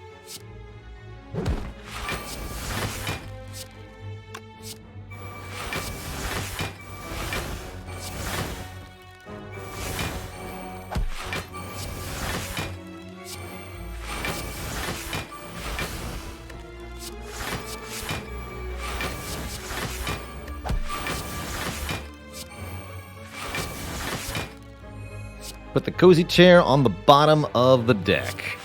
Put the cozy chair on the bottom of the deck.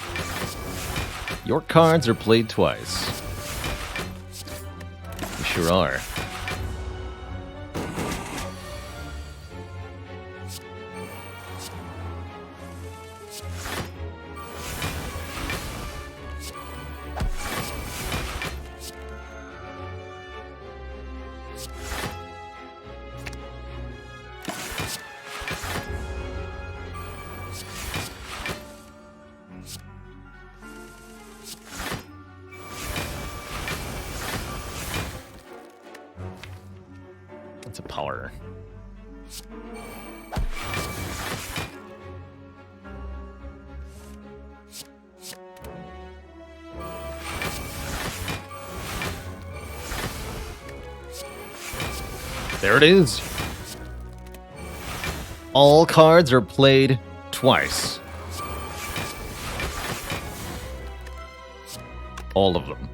Your cards are played twice. They sure are. That's a power. There it is. All cards are played twice. All of them.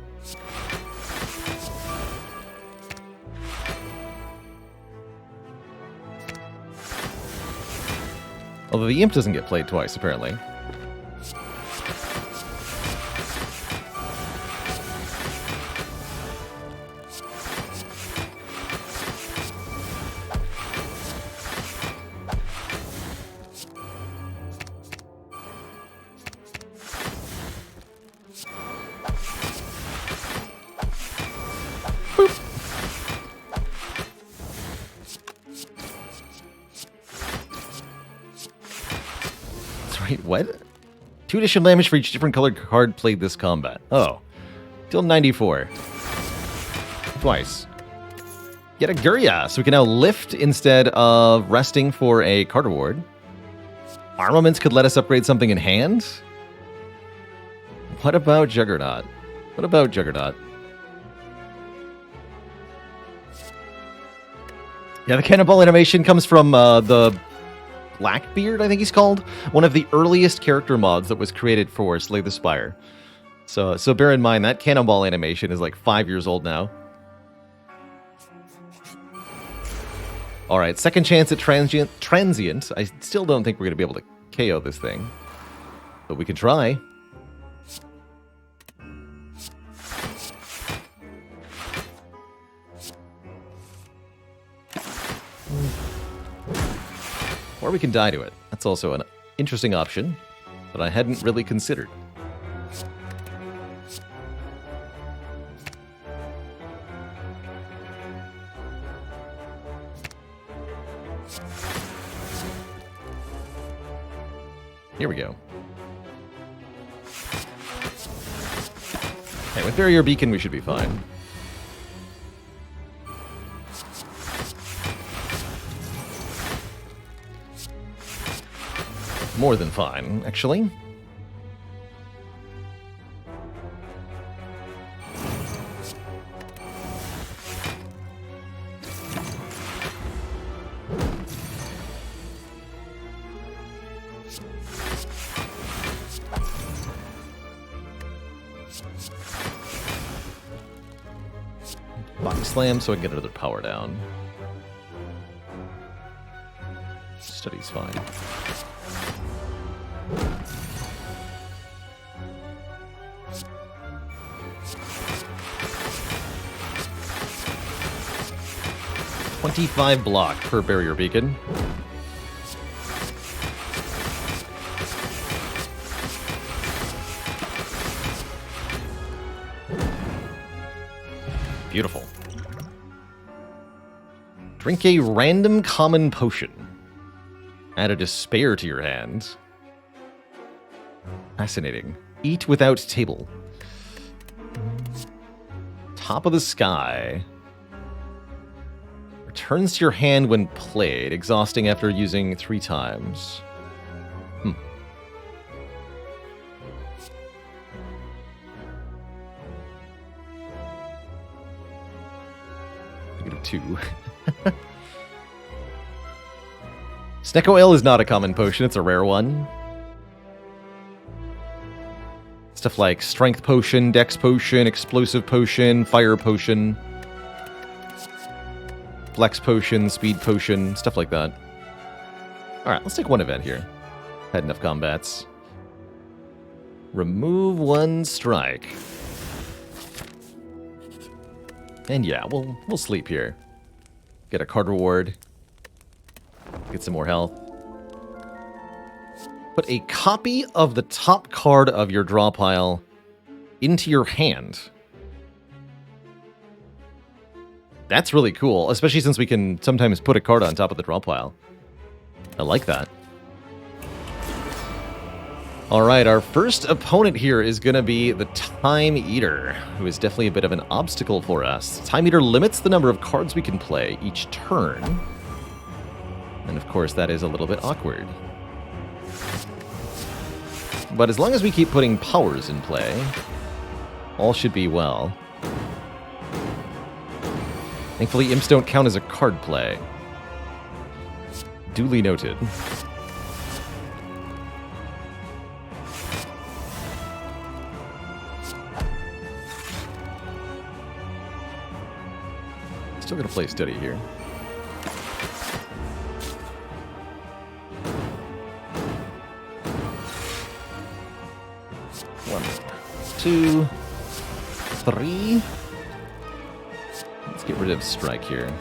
Although the imp doesn't get played twice, apparently. Boop. Wait, what? 2 additional damage for each different colored card played this combat. Oh. Deal 94. Twice. Get a Gurya, so we can now lift instead of resting for a card reward. Armaments could let us upgrade something in hand? What about Juggernaut? What about Juggernaut? Yeah, the Cannonball animation comes from the Blackbeard, I think he's called. One of the earliest character mods that was created for Slay the Spire. So bear in mind, that Cannonball animation is like 5 years old now. Alright, second chance at Transient. I still don't think we're going to be able to KO this thing. But we can try. Or we can die to it. That's also an interesting option that I hadn't really considered. Here we go. Okay, with Barrier Beacon we should be fine. More than fine, actually. Body slam so I can get another power down. Study's fine. 25 block per barrier beacon. Beautiful. Drink a random common potion. Add a despair to your hand. Fascinating. Eat without table. Top of the sky. Returns to your hand when played, exhausting after using 3 times. -2. Snecko Ale is not a common potion, it's a rare one. Stuff like Strength Potion, Dex Potion, Explosive Potion, Fire Potion, Flex Potion, Speed Potion, stuff like that. Alright, let's take one event here. Had enough combats. Remove 1 strike. And yeah, we'll sleep here. Get a card reward. Get some more health. Put a copy of the top card of your draw pile into your hand. That's really cool, especially since we can sometimes put a card on top of the draw pile. I like that. Alright, our first opponent here is going to be the Time Eater, who is definitely a bit of an obstacle for us. Time Eater limits the number of cards we can play each turn. And of course, that is a little bit awkward. But as long as we keep putting powers in play, all should be well. Thankfully, imps don't count as a card play. Duly noted. Still gonna play steady here. 1, 2, 3. Let's get rid of strike here.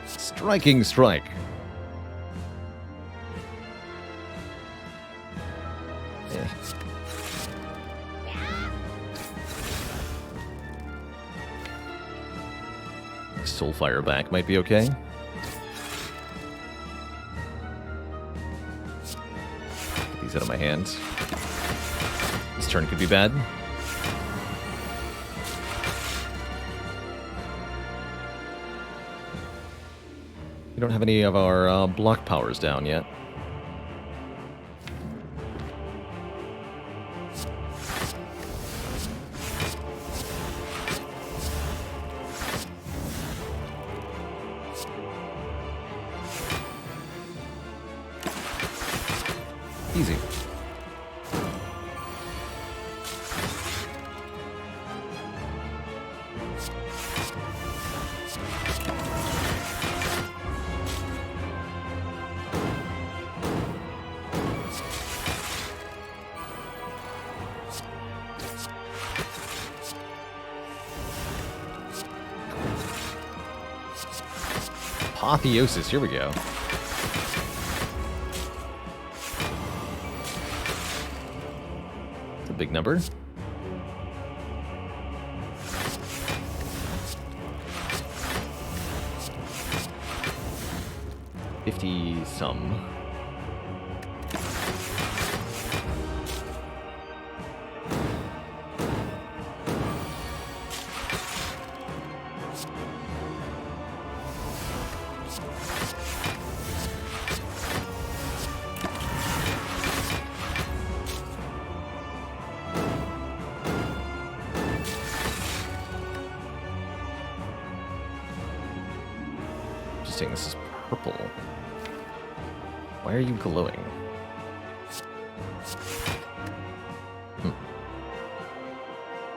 Striking strike. Soulfire back might be okay. Get these out of my hands. This turn could be bad. We don't have any of our block powers down yet. Easy. Apotheosis, here we go. Big number. $50 some. This is purple. Why are you glowing?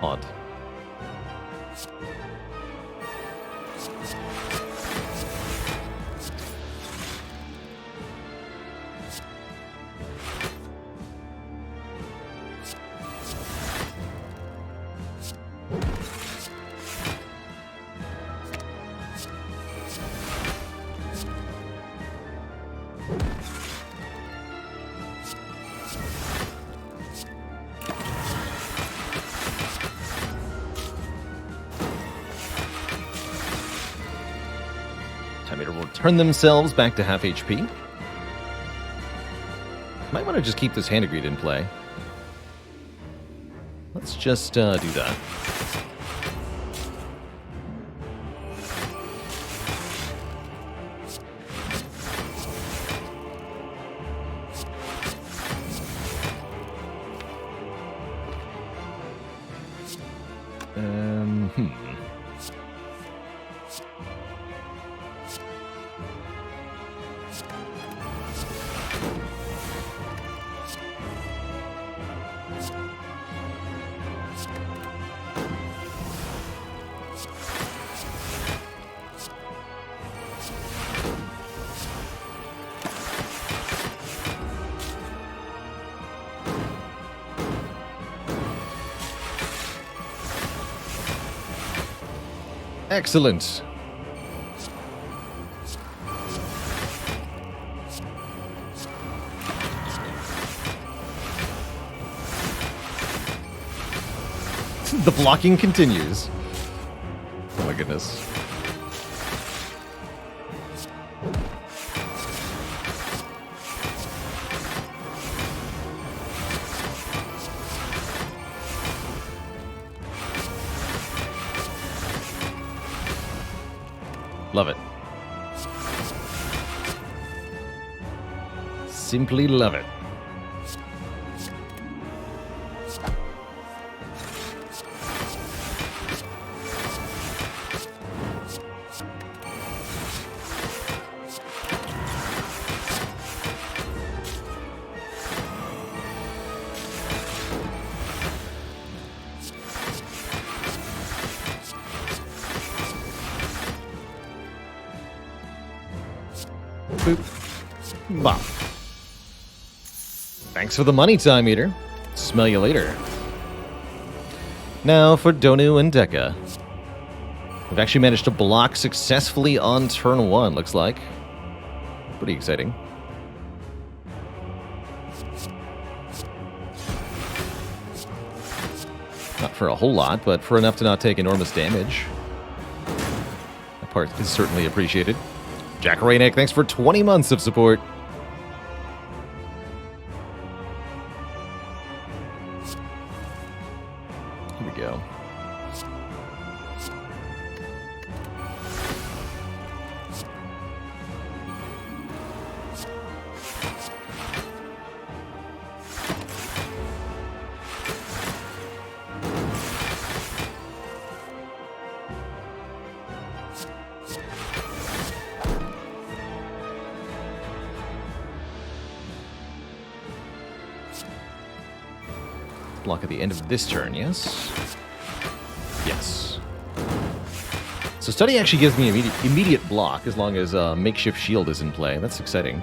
Odd. Time Eater will return themselves back to half HP. Might want to just keep this Hand of Greed in play. Let's just do that. Excellent. The blocking continues. Oh my goodness. Love it. Simply love it. Boop. Bop. Thanks for the money, Time Eater. Smell you later. Now for Donu and Deka. We've actually managed to block successfully on turn 1, looks like. Pretty exciting. Not for a whole lot, but for enough to not take enormous damage. That part is certainly appreciated. Jack Raynick, thanks for 20 months of support. Here we go. Block at the end of this turn, yes? Yes. So Study actually gives me immediate block as long as Makeshift Shield is in play. That's exciting.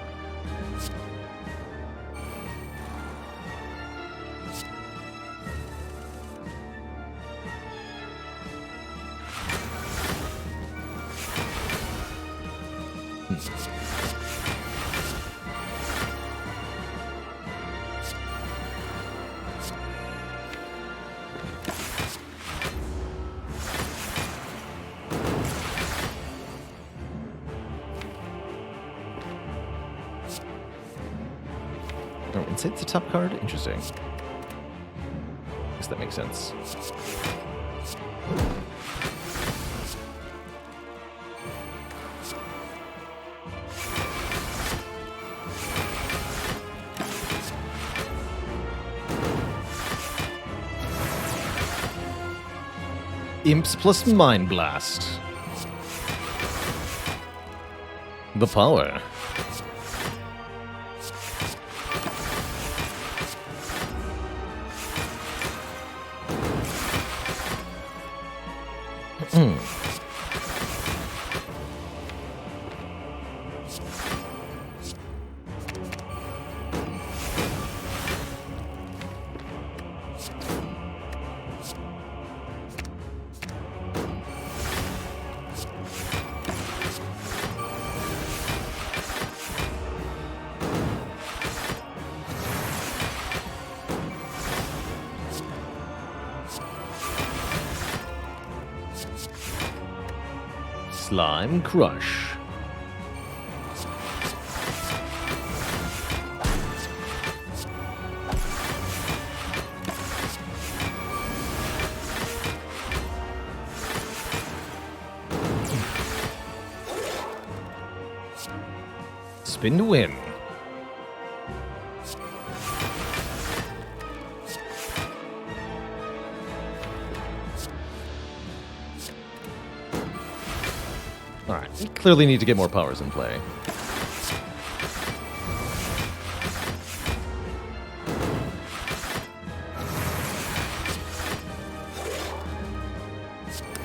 Oh, Insight's the top card? Interesting. Guess that makes sense. Imps plus Mind Blast. The power. Slime Crush. Spin to win. Alright, we clearly need to get more powers in play.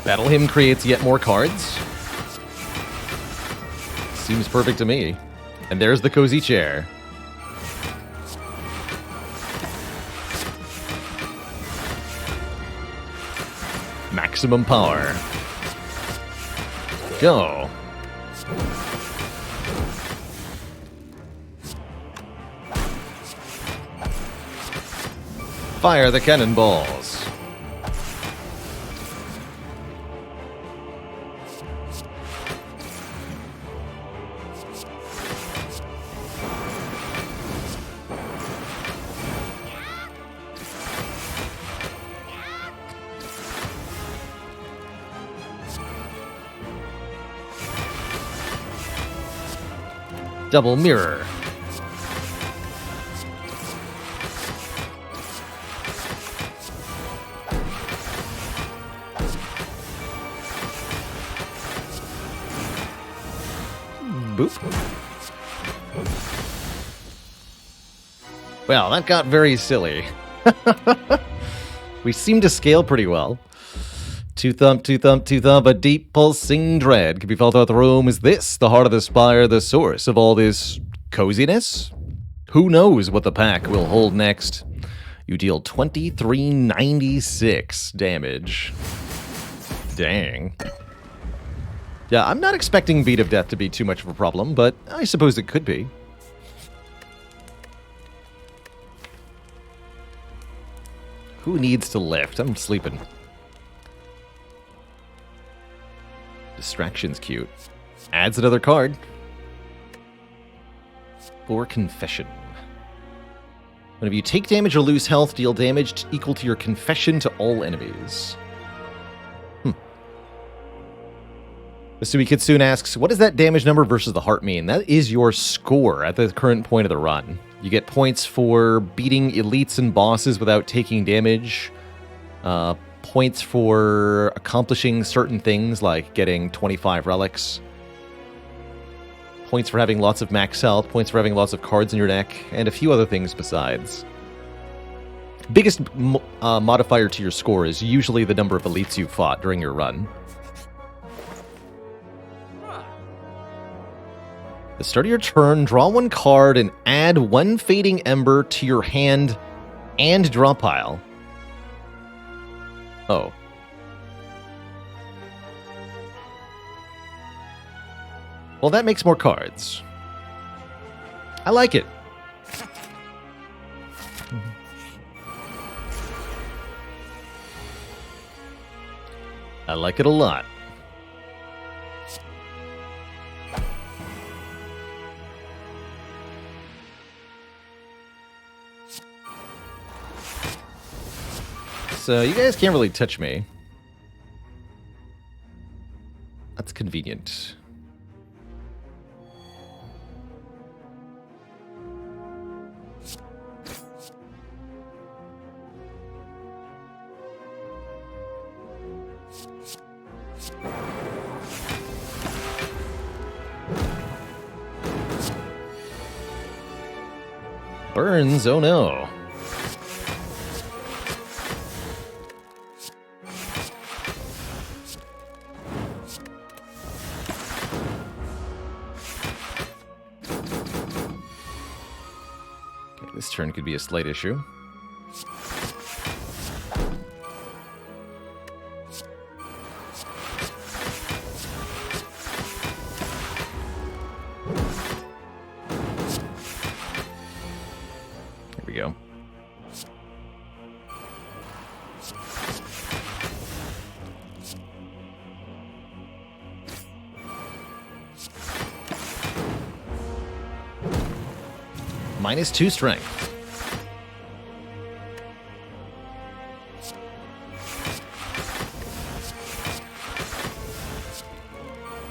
Battle Hymn creates yet more cards. Seems perfect to me. And there's the cozy chair. Maximum power. Go. Fire the cannonballs. Double mirror. Boop. Well, that got very silly. We seem to scale pretty well. Two thump, a deep pulsing dread can be felt throughout the room. Is this the heart of the Spire, the source of all this coziness? Who knows what the pack will hold next? You deal 2396 damage. Dang. Yeah, I'm not expecting Beat of Death to be too much of a problem, but I suppose it could be. Who needs to lift? I'm sleeping. Distraction's cute. Adds another card. For Confession. Whenever you take damage or lose health, deal damage equal to your confession to all enemies. Misumi Kitsune asks, what does that damage number versus the heart mean? That is your score at the current point of the run. You get points for beating elites and bosses without taking damage. Points for accomplishing certain things, like getting 25 relics. Points for having lots of max health. Points for having lots of cards in your deck. And a few other things besides. Biggest modifier to your score is usually the number of elites you've fought during your run. At the start of your turn, draw one card and add one Fading Ember to your hand and draw pile. Oh. Well, that makes more cards. I like it. I like it a lot. So you guys can't really touch me. That's convenient. Burns, oh no. This turn could be a slight issue. Here we go. -2 strength.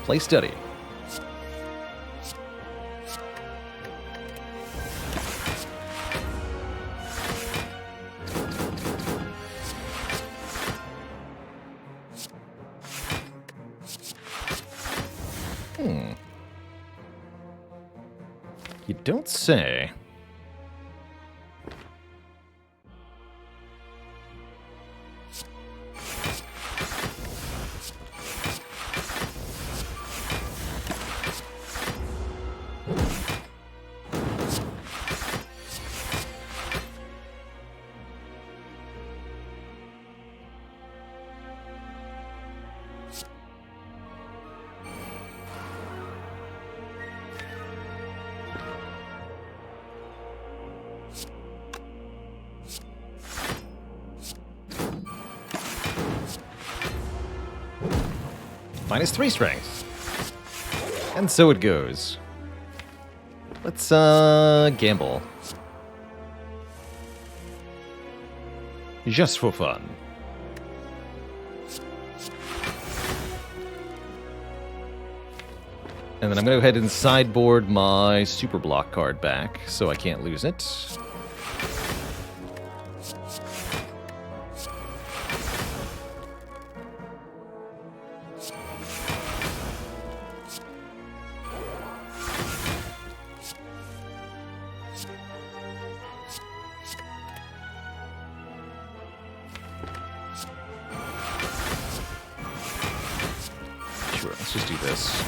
Play study. You don't say. -3 strength. And so it goes. Let's, gamble. Just for fun. And then I'm going to go ahead and sideboard my super block card back, so I can't lose it. Sure, let's just do this.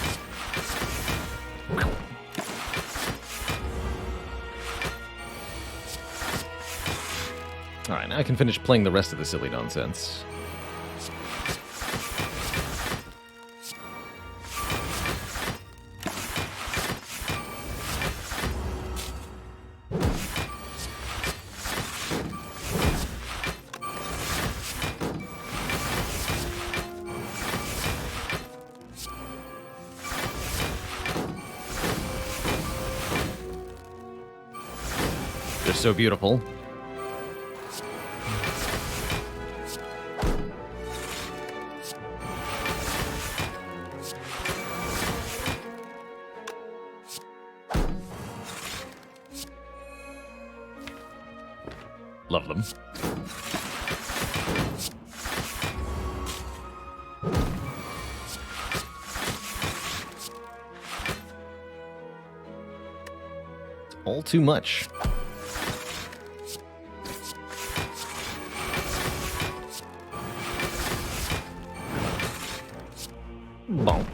Alright, now I can finish playing the rest of the silly nonsense. They're so beautiful. Love them. All too much. Bonk.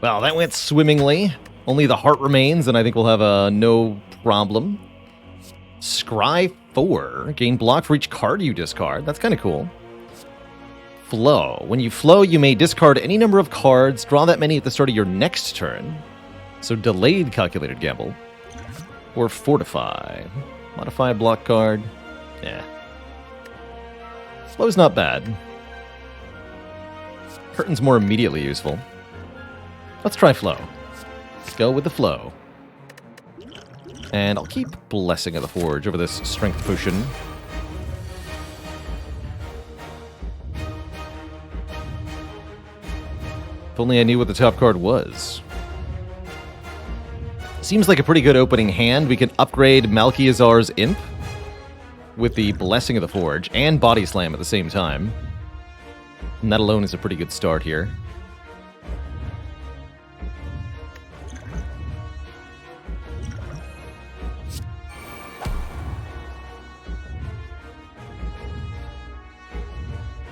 Well, that went swimmingly. Only the heart remains, and I think we'll have a no problem. Scry 4. Gain block for each card you discard. That's kind of cool. Flow. When you flow, you may discard any number of cards. Draw that many at the start of your next turn. So delayed calculated gamble. Or fortify. Modify a block card. Yeah. Flow's not bad. Curtain's more immediately useful. Let's try flow. Let's go with the flow. And I'll keep Blessing of the Forge over this Strength Potion. If only I knew what the top card was. Seems like a pretty good opening hand. We can upgrade Malchiazar's Imp with the Blessing of the Forge and Body Slam at the same time. And that alone is a pretty good start here.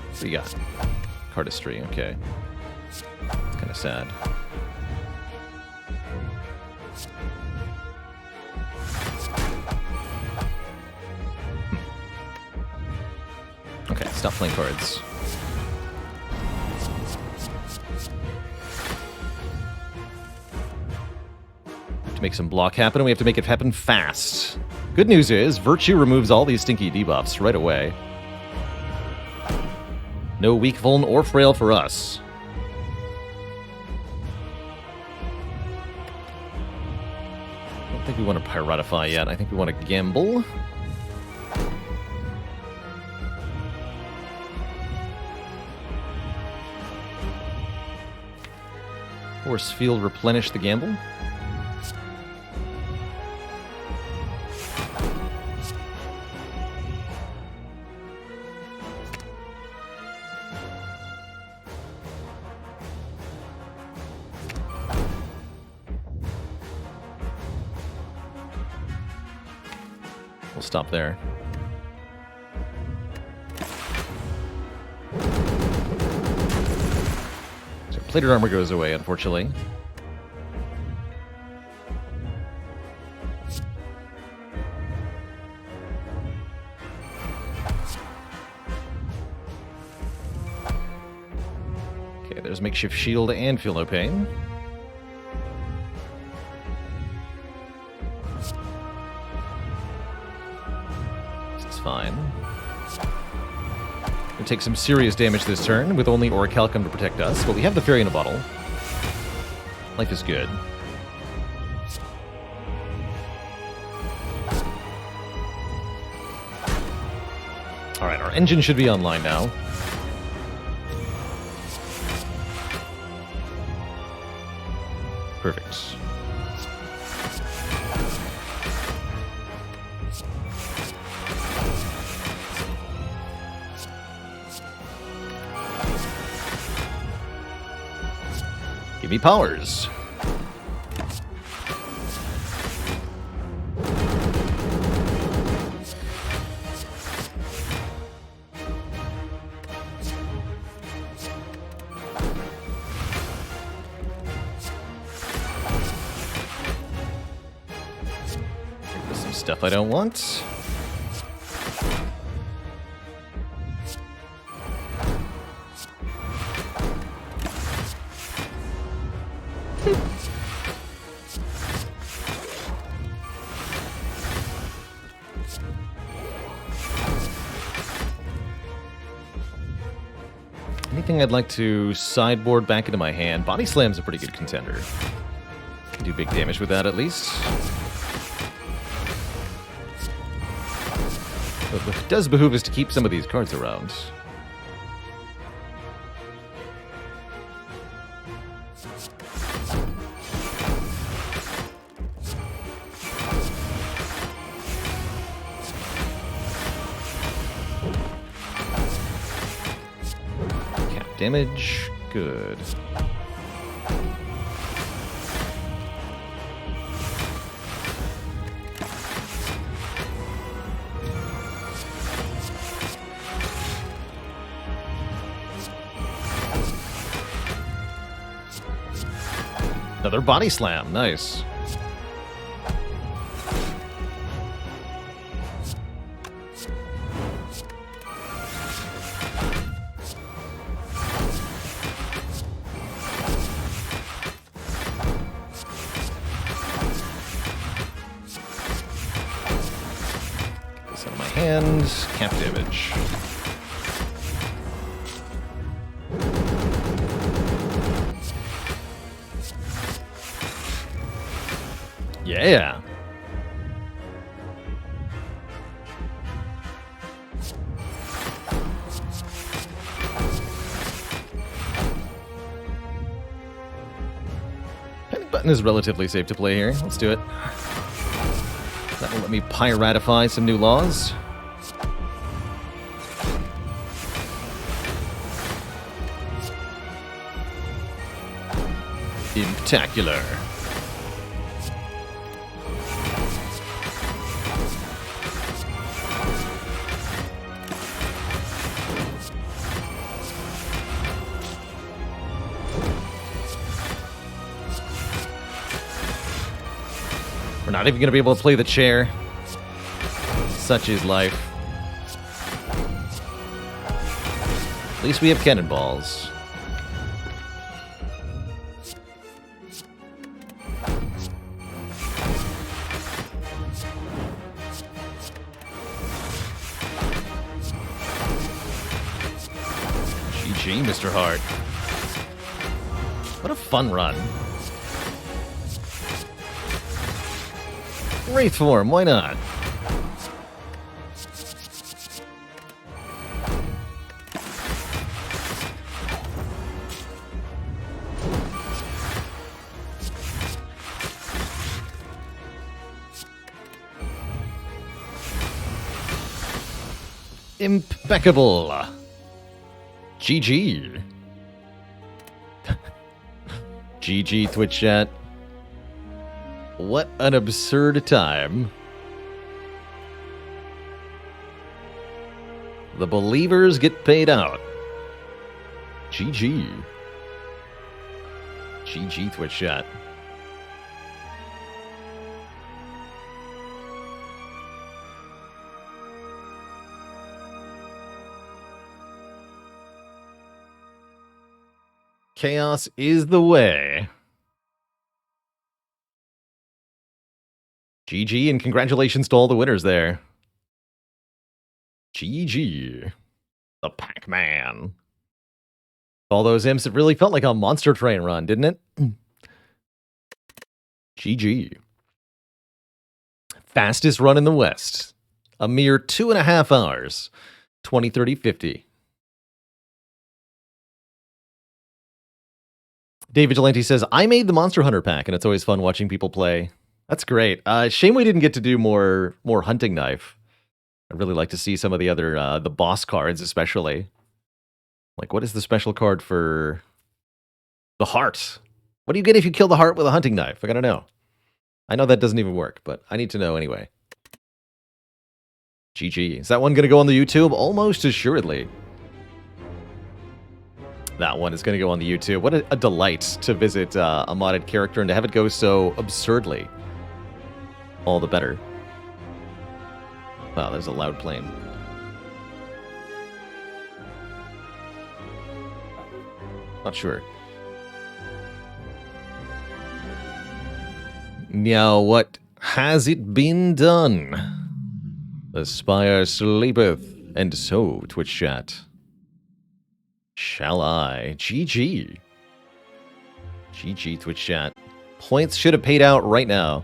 What do you got? Cardistry, okay. It's kind of sad. Okay, stop playing cards. To make some block happen, and we have to make it happen fast. Good news is, Virtue removes all these stinky debuffs right away. No weak, vuln, or frail for us. I don't think we want to Pyrotify yet. I think we want to gamble. Force Field replenish the gamble. We'll stop there. So plated armor goes away, unfortunately. Okay, there's makeshift shield and feel no pain. Fine. We'll take some serious damage this turn with only Orichalcum to protect us, but we have the Fairy in a bottle. Life is good. Alright, our engine should be online now. Perfect. Give me powers. There's some stuff I don't want. Anything I'd like to sideboard back into my hand? Body Slam's a pretty good contender. Can do big damage with that at least. But it does behoove us to keep some of these cards around. Damage, good. Another body slam, nice. And cap damage. Yeah. Panic button is relatively safe to play here. Let's do it. That will let me piratify some new laws. Imptacular. We're not even going to be able to play the chair. Such is life. At least we have cannonballs. GG, Mr. Hart. What a fun run. Wraith form, why not? Impeccable. GG. GG, Twitch chat. What an absurd time. The believers get paid out. GG. GG Twitch chat. Chaos is the way. GG, and congratulations to all the winners there. GG. The Pac-Man. All those imps, it really felt like a Monster Train run, didn't it? GG. Fastest run in the West. A mere 2.5 hours. 20, 30, 50. Dave Vigilante says, I made the Monster Hunter pack, and it's always fun watching people play. That's great. Shame we didn't get to do more hunting knife. I'd really like to see some of the other, the boss cards especially. Like, what is the special card for the heart? What do you get if you kill the heart with a hunting knife? I gotta know. I know that doesn't even work, but I need to know anyway. GG. Is that one gonna go on the YouTube? Almost assuredly. That one is going to go on the YouTube. What a delight to visit a modded character and to have it go so absurdly. All the better. Wow, there's a loud plane. Not sure. Now, what has it been done? The Spire sleepeth, and so Twitch chat. Shall I? GG. GG Twitch chat. Points should have paid out right now.